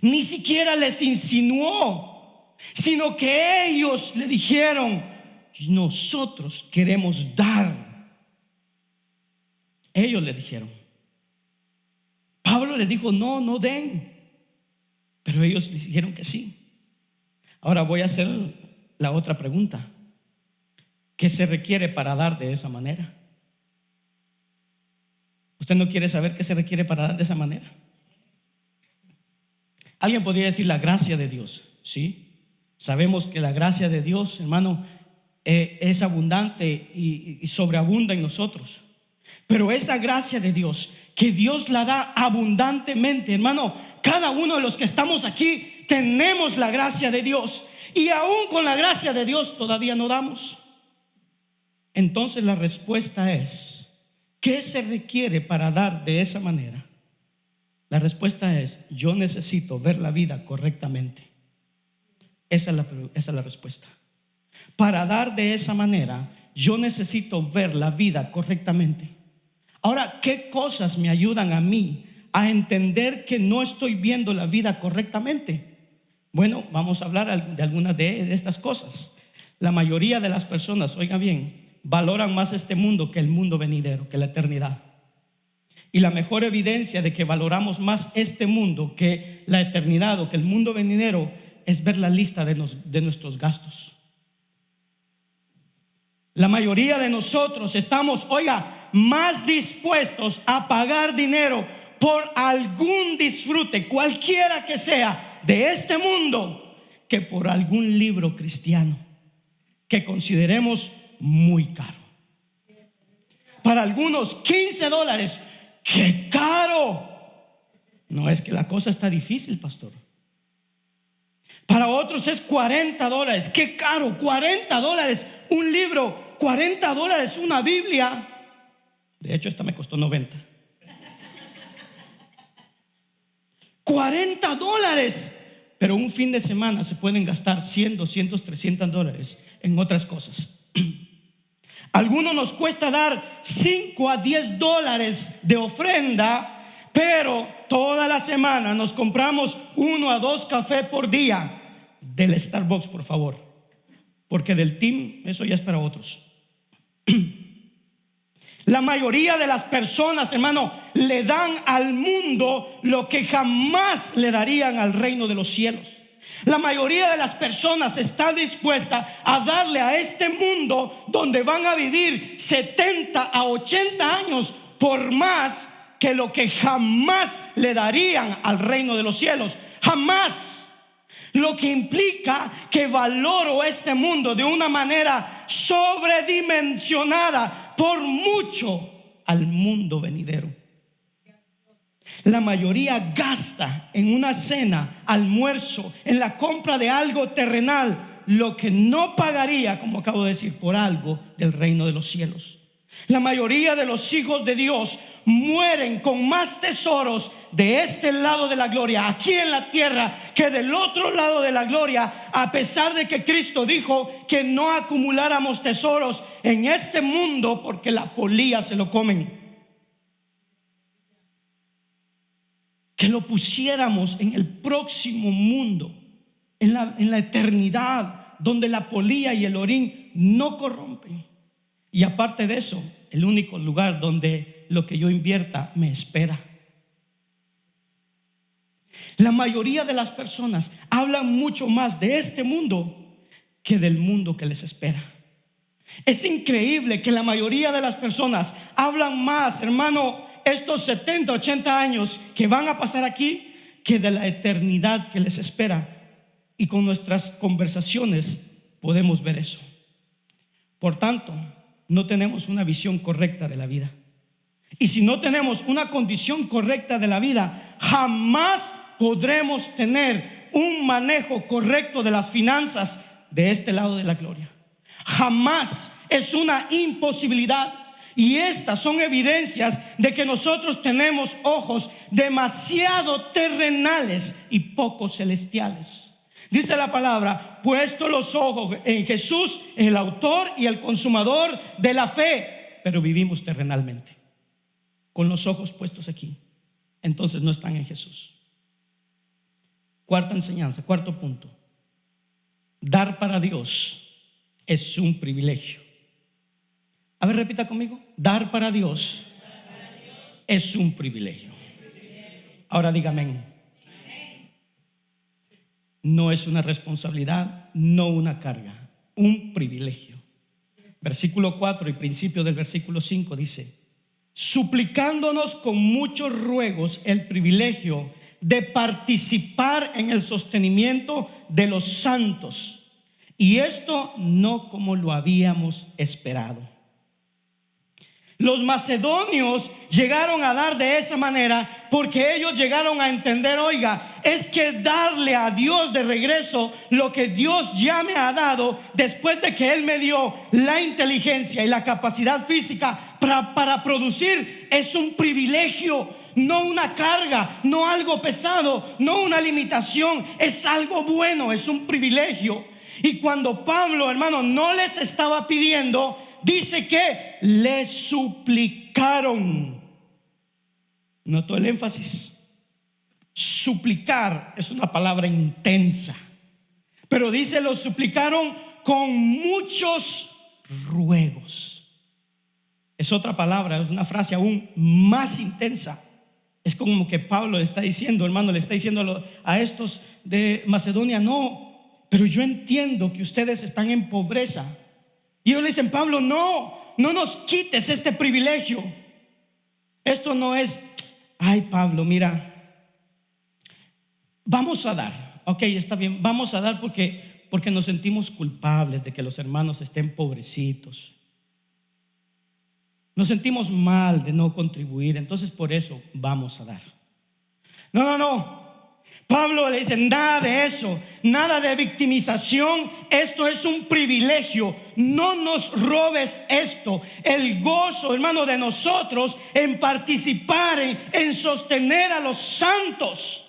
ni siquiera les insinuó, sino que ellos le dijeron: nosotros queremos dar. Ellos le dijeron. Pablo les dijo: no den, pero ellos dijeron que sí. Ahora voy a hacer la otra pregunta: ¿qué se requiere para dar de esa manera? ¿Usted no quiere saber qué se requiere para dar de esa manera? Alguien podría decir la gracia de Dios. Sí, sabemos que la gracia de Dios, hermano, es abundante y sobreabunda en nosotros. Pero esa gracia de Dios, que Dios la da abundantemente, hermano, cada uno de los que estamos aquí tenemos la gracia de Dios. Y aún con la gracia de Dios todavía no damos. Entonces la respuesta es: ¿qué se requiere para dar de esa manera? La respuesta es: yo necesito ver la vida correctamente. Esa es la respuesta. Para dar de esa manera, yo necesito ver la vida correctamente. Ahora, ¿qué cosas me ayudan a mí a entender que no estoy viendo la vida correctamente? Bueno, vamos a hablar de algunas de estas cosas. La mayoría de las personas, oiga bien, valoran más este mundo que el mundo venidero, que la eternidad. Y la mejor evidencia de que valoramos más este mundo que la eternidad o que el mundo venidero es ver la lista de nuestros gastos. La mayoría de nosotros estamos, oiga, más dispuestos a pagar dinero por algún disfrute, cualquiera que sea, de este mundo, que por algún libro cristiano que consideremos muy caro. Para algunos $15, ¡qué caro! No, es que la cosa está difícil, pastor. Para otros es $40, ¡qué caro! $40 un libro, $40 una Biblia. De hecho, esta me costó 90. $40. Pero un fin de semana se pueden gastar $100, $200, $300 en otras cosas. Algunos nos cuesta dar $5 a $10 de ofrenda, pero toda la semana nos compramos 1 a 2 cafés por día. Del Starbucks, por favor, porque del team, eso ya es para otros. La mayoría de las personas, hermano, le dan al mundo lo que jamás le darían al reino de los cielos. La mayoría de las personas está dispuesta a darle a este mundo donde van a vivir 70 a 80 años por más que lo que jamás le darían al reino de los cielos. Jamás. Lo que implica que valoro este mundo de una manera sobredimensionada por mucho al mundo venidero. La mayoría gasta en una cena, almuerzo, en la compra de algo terrenal, lo que no pagaría, como acabo de decir, por algo del reino de los cielos. La mayoría de los hijos de Dios mueren con más tesoros de este lado de la gloria, aquí en la tierra, que del otro lado de la gloria, a pesar de que Cristo dijo que no acumuláramos tesoros en este mundo porque la polilla se lo comen. Que lo pusiéramos en el próximo mundo, en la eternidad, donde la polilla y el orín no corrompen. Y aparte de eso, el único lugar donde lo que yo invierta me espera. La mayoría de las personas hablan mucho más de este mundo que del mundo que les espera. Es increíble que la mayoría de las personas hablan más, hermano, estos 70, 80 años que van a pasar aquí, que de la eternidad que les espera. Y con nuestras conversaciones podemos ver eso. Por tanto, no tenemos una visión correcta de la vida. Y si no tenemos una condición correcta de la vida, jamás podremos tener un manejo correcto de las finanzas de este lado de la gloria. Jamás. Es una imposibilidad. Y estas son evidencias de que nosotros tenemos ojos demasiado terrenales y poco celestiales. Dice la palabra: puesto los ojos en Jesús, el autor y el consumador de la fe. Pero vivimos terrenalmente, con los ojos puestos aquí. Entonces no están en Jesús. Cuarta enseñanza, cuarto punto: dar para Dios es un privilegio. A ver, repita conmigo: dar para Dios es un privilegio. Ahora diga amén. No es una responsabilidad, no una carga, un privilegio. Versículo 4 y principio del versículo 5 dice: suplicándonos con muchos ruegos el privilegio de participar en el sostenimiento de los santos, y esto no como lo habíamos esperado. Los macedonios llegaron a dar de esa manera porque ellos llegaron a entender: oiga, es que darle a Dios de regreso lo que Dios ya me ha dado después de que Él me dio la inteligencia y la capacidad física para producir, es un privilegio. no una carga, no algo pesado, no una limitación, es algo bueno, es un privilegio. Y cuando Pablo, hermano, no les estaba pidiendo, dice que le suplicaron. ¿Notó el énfasis? Suplicar es una palabra intensa, pero dice, lo suplicaron con muchos ruegos. Es otra palabra, es una frase aún más intensa. Es como que Pablo le está diciendo, hermano, le está diciendo a estos de Macedonia: no, pero yo entiendo que ustedes están en pobreza. Y ellos le dicen: Pablo, no nos quites este privilegio. Esto no es: ay, Pablo, mira, vamos a dar. Ok, está bien, vamos a dar porque nos sentimos culpables de que los hermanos estén pobrecitos. Nos sentimos mal de no contribuir, entonces por eso vamos a dar. No. Pablo le dice: nada de eso, nada de victimización. Esto es un privilegio. No nos robes esto. El gozo, hermano, de nosotros en participar, en sostener a los santos.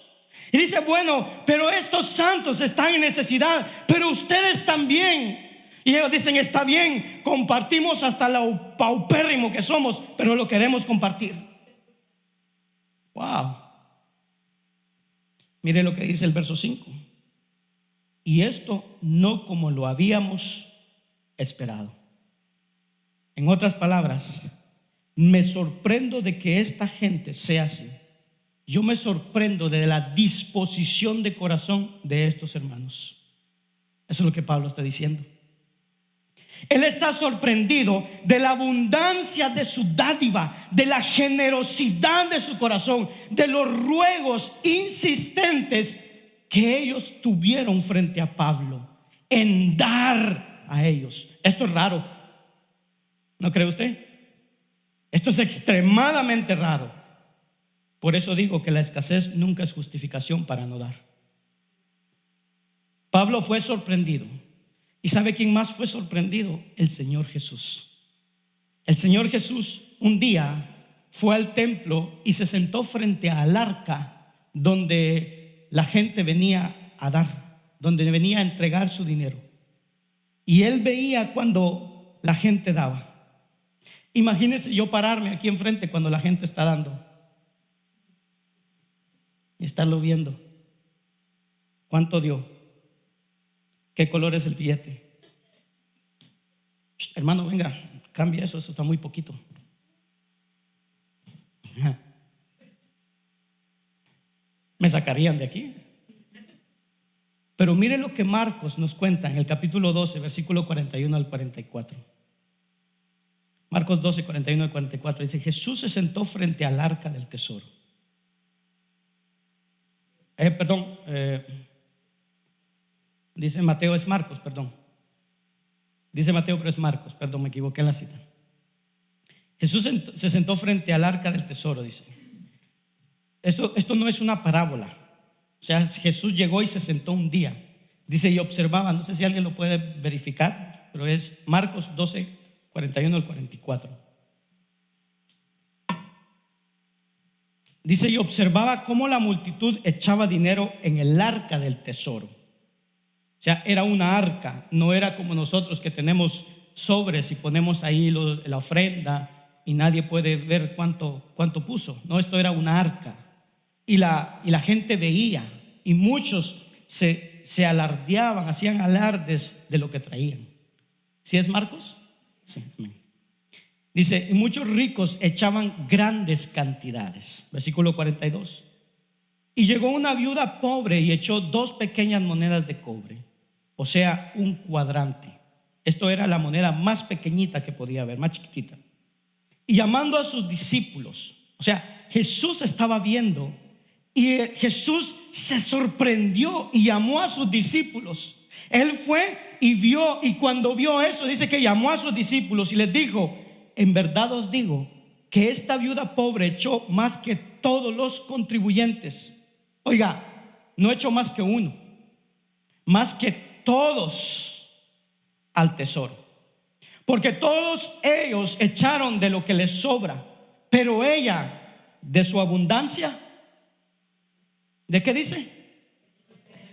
Y dice: bueno, pero estos santos están en necesidad, pero ustedes también. Y ellos dicen: está bien, compartimos hasta lo paupérrimo que somos, pero lo queremos compartir. Wow. Mire lo que dice el verso 5. Y esto no como lo habíamos esperado. En otras palabras, me sorprendo de que esta gente sea así. Yo me sorprendo de la disposición de corazón de estos hermanos. Eso es lo que Pablo está diciendo. Él está sorprendido de la abundancia de su dádiva, de la generosidad de su corazón, de los ruegos insistentes que ellos tuvieron frente a Pablo en dar a ellos. Esto es raro, ¿no cree usted? Esto es extremadamente raro. Por eso digo que la escasez nunca es justificación para no dar. Pablo fue sorprendido. ¿Y sabe quién más fue sorprendido? El Señor Jesús. El Señor Jesús un día fue al templo y se sentó frente al arca donde la gente venía a dar, donde venía a entregar su dinero. Y él veía cuando la gente daba. Imagínese yo pararme aquí enfrente cuando la gente está dando y estarlo viendo. ¿Cuánto dio? ¿Qué color es el billete? Hermano, venga, cambia eso está muy poquito. Me sacarían de aquí. Pero mire lo que Marcos nos cuenta en el capítulo 12, versículo 41 al 44. Marcos 12, 41 al 44 dice: Jesús se sentó frente al arca del tesoro. Dice Mateo, es Marcos, perdón. Dice Mateo, pero es Marcos, perdón, me equivoqué en la cita. Jesús se sentó frente al arca del tesoro, dice. Esto no es una parábola. O sea, Jesús llegó y se sentó un día. Dice, y observaba, no sé si alguien lo puede verificar, pero es Marcos 12, 41 al 44. Dice, y observaba cómo la multitud echaba dinero en el arca del tesoro. O sea, era una arca, no era como nosotros que tenemos sobres y ponemos ahí la ofrenda y nadie puede ver cuánto puso. No, esto era una arca. Y la gente veía, y muchos se alardeaban, hacían alardes de lo que traían. ¿Sí es Marcos? Sí. Dice, y muchos ricos echaban grandes cantidades. Versículo 42. Y llegó una viuda pobre y echó 2 pequeñas monedas de cobre, o sea, un cuadrante. Esto era la moneda más pequeñita que podía haber, más chiquitita. Y llamando a sus discípulos, o sea, Jesús estaba viendo y Jesús se sorprendió y llamó a sus discípulos. Él fue y vio, y cuando vio eso, dice que llamó a sus discípulos y les dijo, en verdad os digo que esta viuda pobre echó más que todos los contribuyentes. Oiga, no echó más que uno, más que todos al tesoro, porque todos ellos echaron de lo que les sobra, pero ella de su abundancia, ¿de qué dice?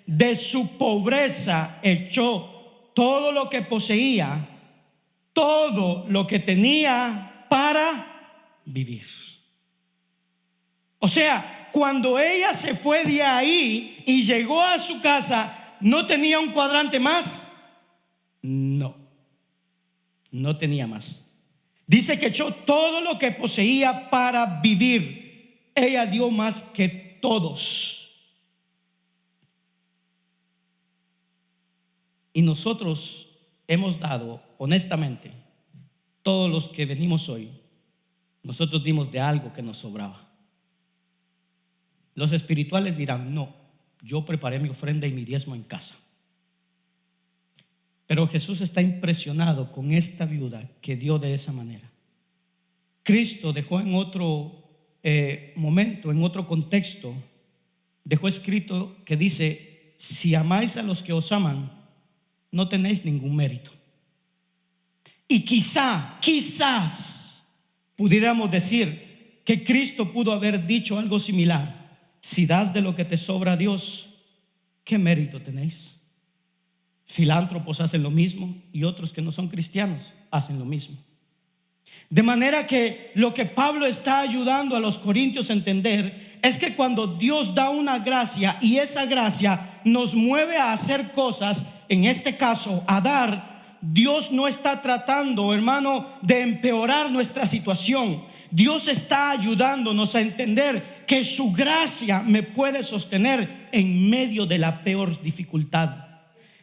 De su pobreza echó todo lo que poseía, todo lo que tenía para vivir. O sea, cuando ella se fue de ahí y llegó a su casa, ¿no tenía un cuadrante más? No, no tenía más. Dice que echó todo lo que poseía para vivir. Ella dio más que todos. Y nosotros hemos dado, honestamente, todos los que venimos hoy, nosotros dimos de algo que nos sobraba. Los espirituales dirán: no, yo preparé mi ofrenda y mi diezmo en casa. Pero Jesús está impresionado con esta viuda que dio de esa manera. Cristo dejó en otro momento, en otro contexto, dejó escrito que dice: si amáis a los que os aman, no tenéis ningún mérito. Y quizás pudiéramos decir que Cristo pudo haber dicho algo similar: si das de lo que te sobra a Dios, ¿qué mérito tenéis? Filántropos hacen lo mismo y otros que no son cristianos hacen lo mismo. De manera que lo que Pablo está ayudando a los corintios a entender es que cuando Dios da una gracia y esa gracia nos mueve a hacer cosas, en este caso a dar, Dios no está tratando, hermano, de empeorar nuestra situación. Dios está ayudándonos a entender que su gracia me puede sostener en medio de la peor dificultad.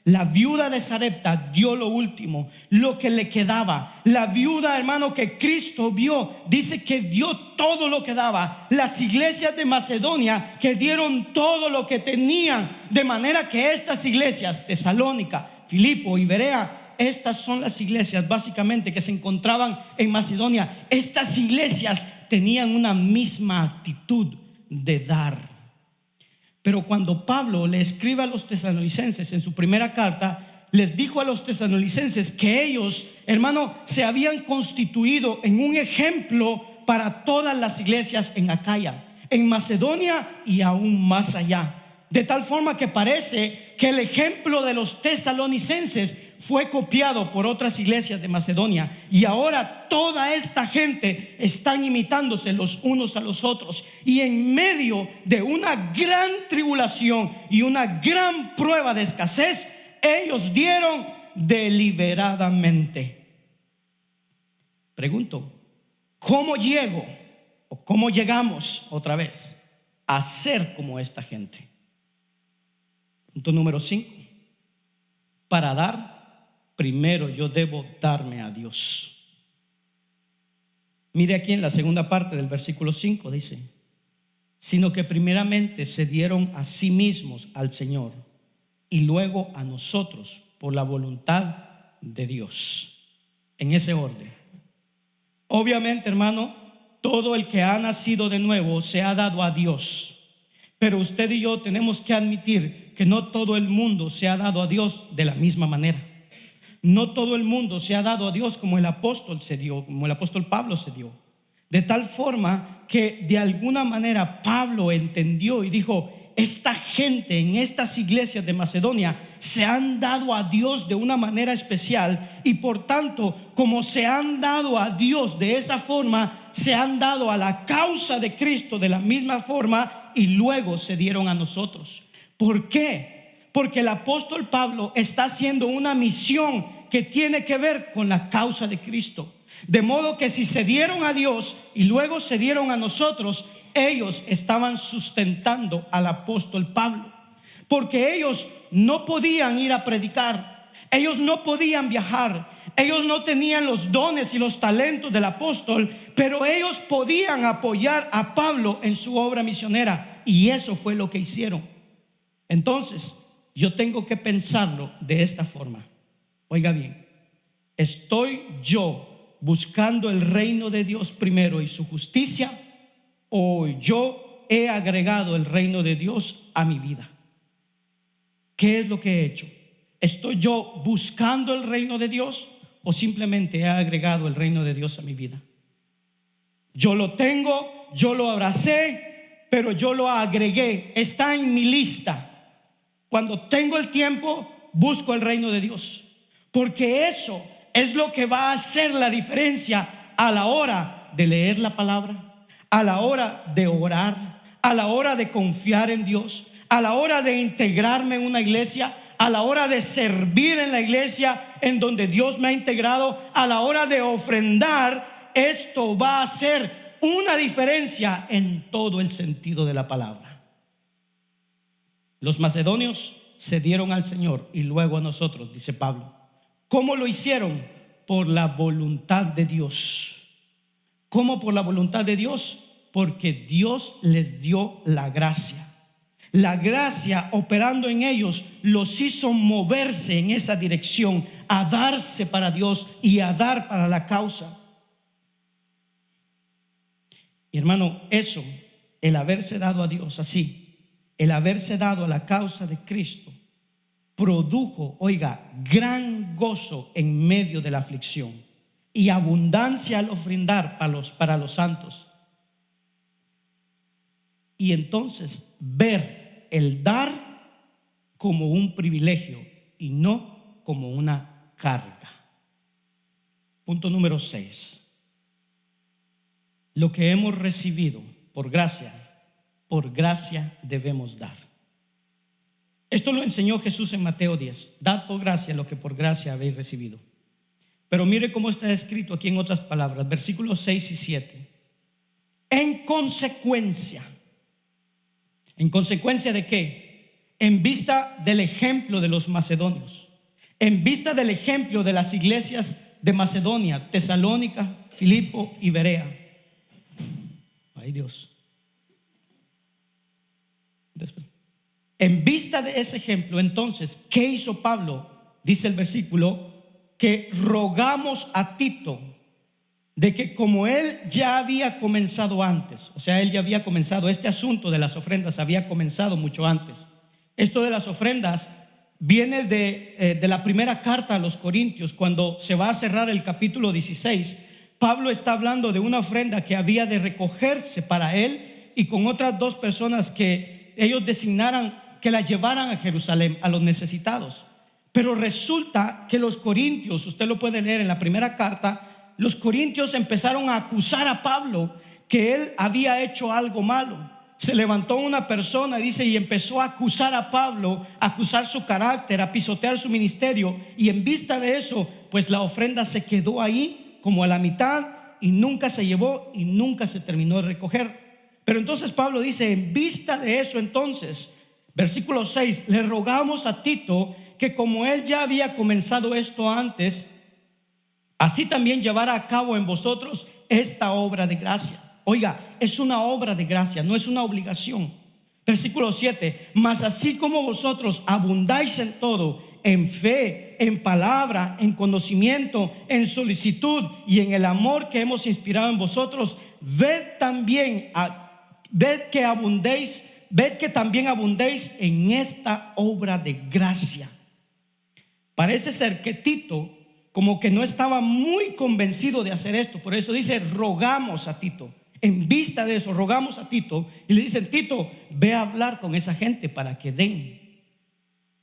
La viuda de Sarepta dio lo último, lo que le quedaba. La viuda, hermano, que Cristo vio, dice que dio todo lo que daba. Las iglesias de Macedonia que dieron todo lo que tenían, de manera que estas iglesias, Tesalónica, Filipo y Berea, estas son las iglesias básicamente que se encontraban en Macedonia. Estas iglesias tenían una misma actitud de dar. Pero cuando Pablo le escribe a los tesalonicenses en su primera carta, les dijo a los tesalonicenses que ellos, hermano, se habían constituido en un ejemplo para todas las iglesias en Acaya, en Macedonia y aún más allá. De tal forma que parece que el ejemplo de los tesalonicenses fue copiado por otras iglesias de Macedonia, y ahora toda esta gente están imitándose los unos a los otros, y en medio de una gran tribulación y una gran prueba de escasez, ellos dieron deliberadamente. Pregunto: ¿cómo llego o cómo llegamos otra vez a ser como esta gente? Punto número 5: para dar, primero yo debo darme a Dios. Mire aquí en la segunda parte del versículo 5, dice: sino que primeramente se dieron a sí mismos al Señor y luego a nosotros por la voluntad de Dios. En ese orden. Obviamente, hermano, todo el que ha nacido de nuevo se ha dado a Dios. Pero usted y yo tenemos que admitir que no todo el mundo se ha dado a Dios de la misma manera. No todo el mundo se ha dado a Dios como el apóstol se dio, como el apóstol Pablo se dio. De tal forma que de alguna manera Pablo entendió y dijo: esta gente en estas iglesias de Macedonia se han dado a Dios de una manera especial, y por tanto, como se han dado a Dios de esa forma, se han dado a la causa de Cristo de la misma forma, y luego se dieron a nosotros. ¿Por qué? Porque el apóstol Pablo está haciendo una misión que tiene que ver con la causa de Cristo. De modo que si se dieron a Dios y luego se dieron a nosotros, ellos estaban sustentando al apóstol Pablo, porque ellos no podían ir a predicar, ellos no podían viajar, ellos no tenían los dones y los talentos del apóstol, pero ellos podían apoyar a Pablo en su obra misionera, y eso fue lo que hicieron. Entonces yo tengo que pensarlo de esta forma. Oiga bien, ¿estoy yo buscando el reino de Dios primero y su justicia, o yo he agregado el reino de Dios a mi vida? ¿Qué es lo que he hecho? ¿Estoy yo buscando el reino de Dios o simplemente he agregado el reino de Dios a mi vida? Yo lo tengo, yo lo abracé, pero yo lo agregué. Está en mi lista. Cuando tengo el tiempo, busco el reino de Dios, porque eso es lo que va a hacer la diferencia a la hora de leer la palabra, a la hora de orar, a la hora de confiar en Dios, a la hora de integrarme en una iglesia, a la hora de servir en la iglesia en donde Dios me ha integrado, a la hora de ofrendar. Esto va a hacer una diferencia en todo el sentido de la palabra. Los macedonios se dieron al Señor y luego a nosotros, dice Pablo. ¿Cómo lo hicieron? Por la voluntad de Dios. ¿Cómo por la voluntad de Dios? Porque Dios les dio la gracia. La gracia operando en ellos los hizo moverse en esa dirección, a darse para Dios y a dar para la causa. Y hermano, eso, el haberse dado a Dios así, el haberse dado a la causa de Cristo, produjo, oiga, gran gozo en medio de la aflicción y abundancia al ofrendar para los santos. Y entonces ver el dar como un privilegio y no como una carga. Punto número 6. Lo que hemos recibido por gracia debemos dar. Esto lo enseñó Jesús en Mateo 10. Dad por gracia lo que por gracia habéis recibido. Pero mire cómo está escrito aquí en otras palabras, versículos 6 y 7. En consecuencia ¿de qué? En vista del ejemplo de los macedonios, en vista del ejemplo de las iglesias de Macedonia, Tesalónica, Filipo y Berea. Ay, Dios. Después. En vista de ese ejemplo, entonces, ¿qué hizo Pablo? Dice el versículo, que rogamos a Tito de que como él ya había comenzado antes, o sea, él ya había comenzado, este asunto de las ofrendas había comenzado mucho antes. Esto de las ofrendas viene de la primera carta a los Corintios. Cuando se va a cerrar el capítulo 16, Pablo está hablando de una ofrenda que había de recogerse para él y con otras 2 personas que ellos designaran que la llevaran a Jerusalén a los necesitados. Pero resulta que los corintios, usted lo puede leer en la primera carta, los corintios empezaron a acusar a Pablo que él había hecho algo malo. Se levantó una persona, dice, y empezó a acusar a Pablo, a acusar su carácter, a pisotear su ministerio. Y en vista de eso, pues la ofrenda se quedó ahí como a la mitad y nunca se llevó y nunca se terminó de recoger. Pero entonces Pablo dice, en vista de eso, entonces, versículo 6, le rogamos a Tito que como él ya había comenzado esto antes, así también llevara a cabo en vosotros esta obra de gracia. Oiga, es una obra de gracia, no es una obligación. Versículo 7, mas así como vosotros abundáis en todo, en fe, en palabra, en conocimiento, en solicitud y en el amor que hemos inspirado en vosotros, ved que también abundéis en esta obra de gracia. Parece ser que Tito como que no estaba muy convencido de hacer esto. Por eso dice, rogamos a Tito. En vista de eso, rogamos a Tito y le dicen, Tito, ve a hablar con esa gente para que den.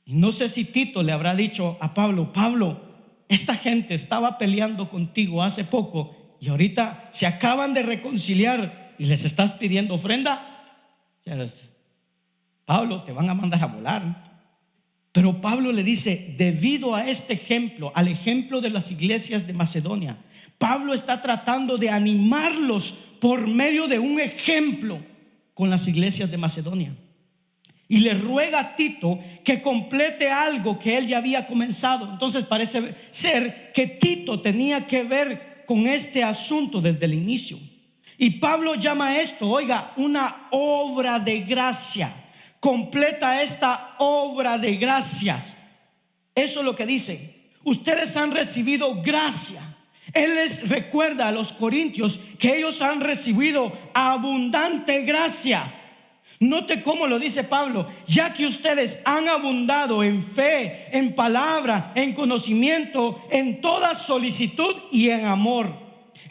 Y no sé si Tito le habrá dicho a Pablo, Pablo, esta gente estaba peleando contigo hace poco y ahorita se acaban de reconciliar y les estás pidiendo ofrenda. Pablo, te van a mandar a volar. Pero Pablo le dice, debido a este ejemplo, al ejemplo de las iglesias de Macedonia, Pablo está tratando de animarlos por medio de un ejemplo con las iglesias de Macedonia. Y le ruega a Tito que complete algo que él ya había comenzado. Entonces parece ser que Tito tenía que ver con este asunto desde el inicio. Y Pablo llama esto, oiga, una obra de gracia. Completa esta obra de gracias. Eso es lo que dice. Ustedes han recibido gracia. Él les recuerda a los corintios que ellos han recibido abundante gracia. Note cómo lo dice Pablo, ya que ustedes han abundado en fe, en palabra, en conocimiento, en toda solicitud y en amor.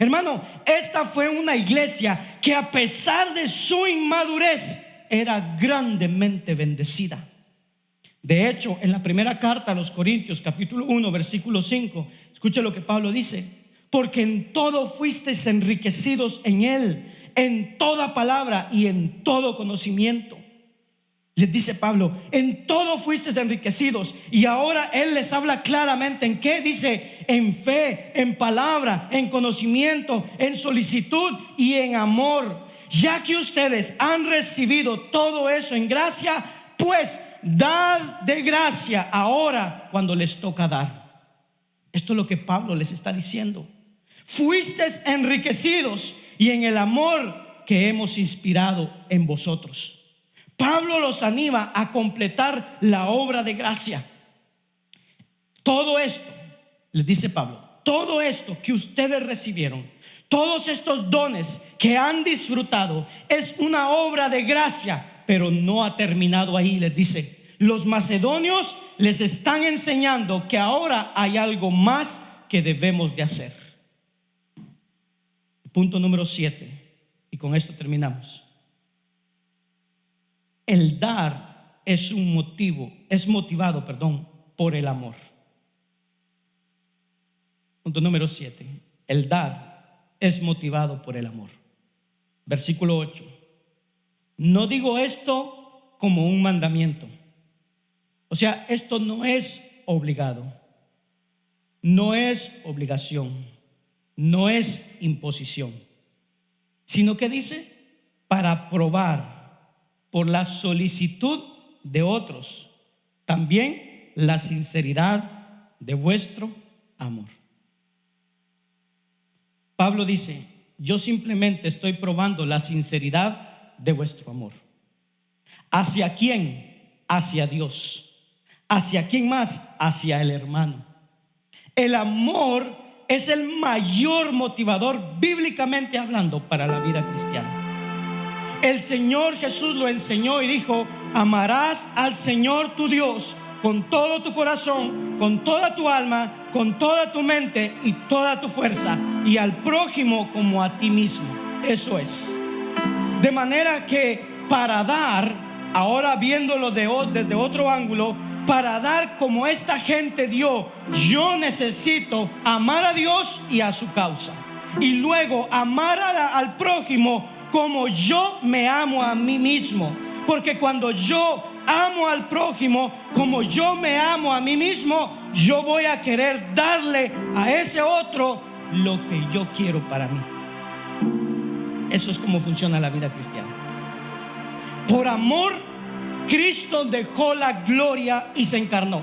Hermano, esta fue una iglesia que a pesar de su inmadurez era grandemente bendecida. De hecho, en la primera carta a los Corintios, capítulo 1, versículo 5, escuche lo que Pablo dice: porque en todo fuisteis enriquecidos en él, en toda palabra y en todo conocimiento. Les dice Pablo, en todo fuisteis enriquecidos. Y ahora él les habla claramente en qué. Dice, en fe, en palabra, en conocimiento, en solicitud y en amor. Ya que ustedes han recibido todo eso en gracia, pues dad de gracia ahora cuando les toca dar. Esto es lo que Pablo les está diciendo. Fuisteis enriquecidos y en el amor que hemos inspirado en vosotros. Pablo los anima a completar la obra de gracia. Todo esto, les dice Pablo, todo esto que ustedes recibieron, todos estos dones que han disfrutado, es una obra de gracia, pero no ha terminado ahí. Les dice, los macedonios les están enseñando que ahora hay algo más que debemos de hacer. Punto número 7, y con esto terminamos. El dar es motivado por el amor. Punto número 7. El dar es motivado por el amor. Versículo 8. No digo esto como un mandamiento. O sea, esto no es obligado, no es obligación, no es imposición, sino que dice, para probar por la solicitud de otros también la sinceridad de vuestro amor. Pablo dice, yo simplemente estoy probando la sinceridad de vuestro amor. ¿Hacia quién? Hacia Dios. ¿Hacia quién más? Hacia el hermano. El amor es el mayor motivador, bíblicamente hablando, para la vida cristiana. El Señor Jesús lo enseñó y dijo, amarás al Señor tu Dios con todo tu corazón, con toda tu alma, con toda tu mente y toda tu fuerza, y al prójimo como a ti mismo. Eso es. De manera que para dar, ahora viéndolo desde otro ángulo, para dar como esta gente dio, yo necesito amar a Dios y a su causa, y luego amar al prójimo como yo me amo a mí mismo. Porque cuando yo amo al prójimo como yo me amo a mí mismo, yo voy a querer darle a ese otro lo que yo quiero para mí. Eso es como funciona la vida cristiana. Por amor, Cristo dejó la gloria y se encarnó.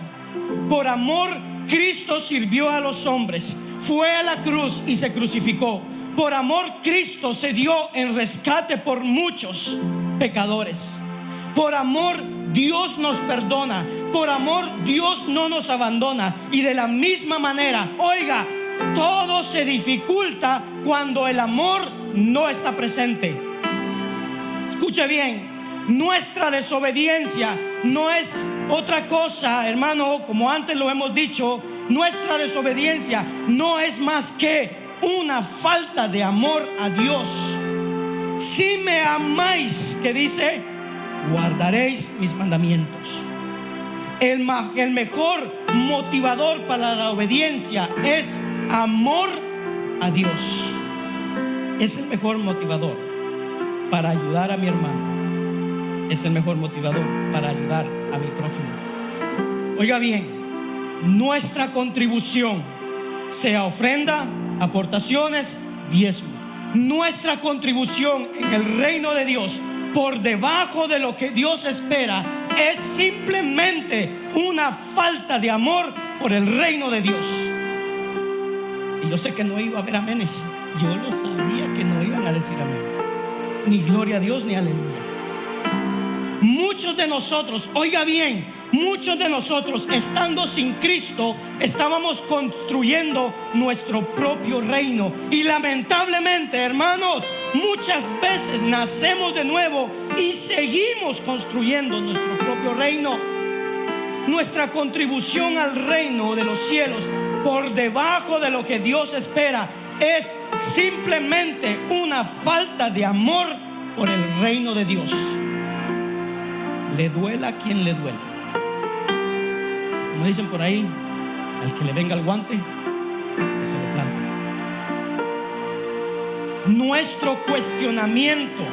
Por amor, Cristo sirvió a los hombres, fue a la cruz y se crucificó. Por amor, Cristo se dio en rescate por muchos pecadores. Por amor, Dios nos perdona. Por amor, Dios no nos abandona. Y de la misma manera, oiga, todo se dificulta cuando el amor no está presente. Escuche bien, nuestra desobediencia no es otra cosa, hermano, como antes lo hemos dicho. Nuestra desobediencia no es más que una falta de amor a Dios. Si me amáis, que dice, guardaréis mis mandamientos. El mejor motivador para la obediencia es amor a Dios. Es el mejor motivador para ayudar a mi hermano. Es el mejor motivador para ayudar a mi prójimo. Oiga bien, nuestra contribución, sea ofrenda, aportaciones, diezmos, nuestra contribución en el reino de Dios, por debajo de lo que Dios espera, es simplemente una falta de amor por el reino de Dios. Y yo sé que no iba a haber amenes. Yo lo sabía que no iban a decir amén, ni gloria a Dios, ni aleluya. Muchos de nosotros, oiga bien, muchos de nosotros, estando sin Cristo, estábamos construyendo nuestro propio reino. Y lamentablemente, hermanos, muchas veces nacemos de nuevo y seguimos construyendo nuestro propio reino. Nuestra contribución al reino de los cielos, por debajo de lo que Dios espera, es simplemente una falta de amor por el reino de Dios. Le duela a quien le duela. Como dicen por ahí, al que le venga el guante, que se lo plante. Nuestro cuestionamiento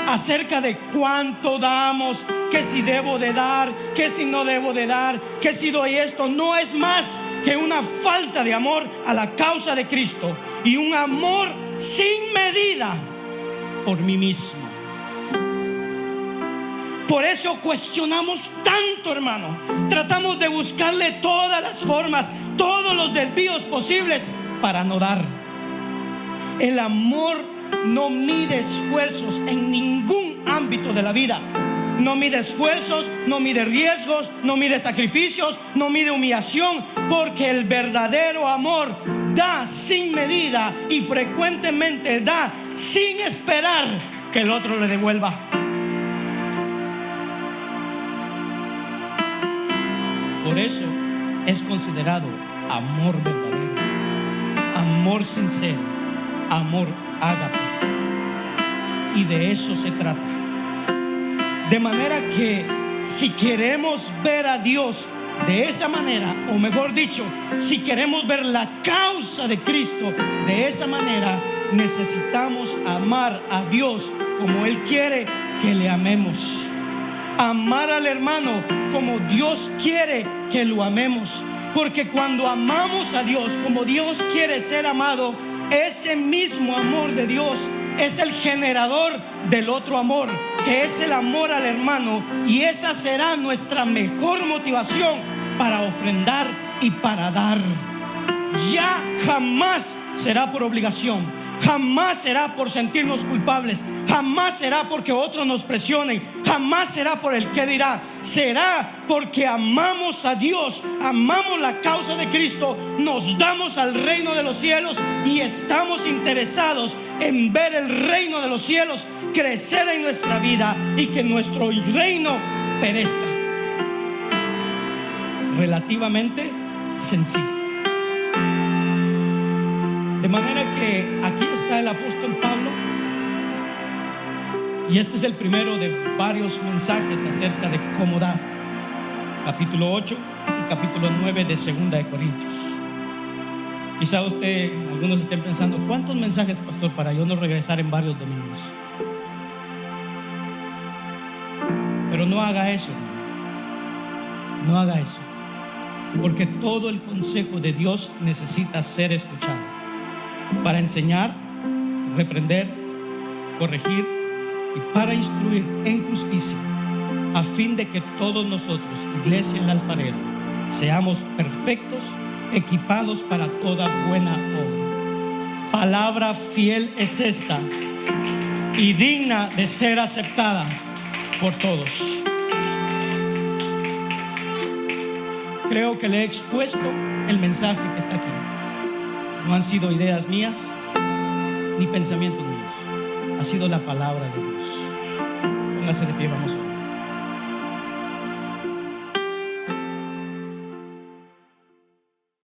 acerca de cuánto damos, que si debo de dar, que si no debo de dar, que si doy esto, no es más que una falta de amor a la causa de Cristo y un amor sin medida por mí mismo. Por eso cuestionamos tanto, hermano. Tratamos de buscarle todas las formas, todos los desvíos posibles para no dar. El amor no mide esfuerzos en ningún ámbito de la vida. No mide esfuerzos, no mide riesgos, no mide sacrificios, no mide humillación, porque el verdadero amor da sin medida y frecuentemente da sin esperar que el otro le devuelva. Por eso es considerado amor verdadero, amor sincero, amor ágape. Y de eso se trata. De manera que si queremos ver a Dios de esa manera, o mejor dicho, si queremos ver la causa de Cristo de esa manera, necesitamos amar a Dios como Él quiere que le amemos. Amar al hermano como Dios quiere que lo amemos. Porque cuando amamos a Dios como Dios quiere ser amado, ese mismo amor de Dios es el generador del otro amor, que es el amor al hermano. Y esa será nuestra mejor motivación para ofrendar y para dar. Ya jamás será por obligación, jamás será por sentirnos culpables, jamás será porque otros nos presionen, jamás será por el qué dirá. Será porque amamos a Dios, amamos la causa de Cristo, nos damos al reino de los cielos y estamos interesados en ver el reino de los cielos crecer en nuestra vida y que nuestro reino perezca. Relativamente sencillo. De manera que aquí está el apóstol Pablo, y este es el primero de varios mensajes acerca de cómo dar. Capítulo 8 y capítulo 9 de 2 de Corintios. Quizá algunos estén pensando, ¿cuántos mensajes, pastor, para yo no regresar en varios domingos? Pero no haga eso, hermano. No haga eso, porque todo el consejo de Dios necesita ser escuchado para enseñar, reprender, corregir y para instruir en justicia, a fin de que todos nosotros, iglesia del alfarero, seamos perfectos, equipados para toda buena obra. Palabra fiel es esta y digna de ser aceptada por todos. Creo que le he expuesto el mensaje que está aquí. No han sido ideas mías ni pensamientos míos. Ha sido la palabra de Dios. Póngase de pie, vamos a orar.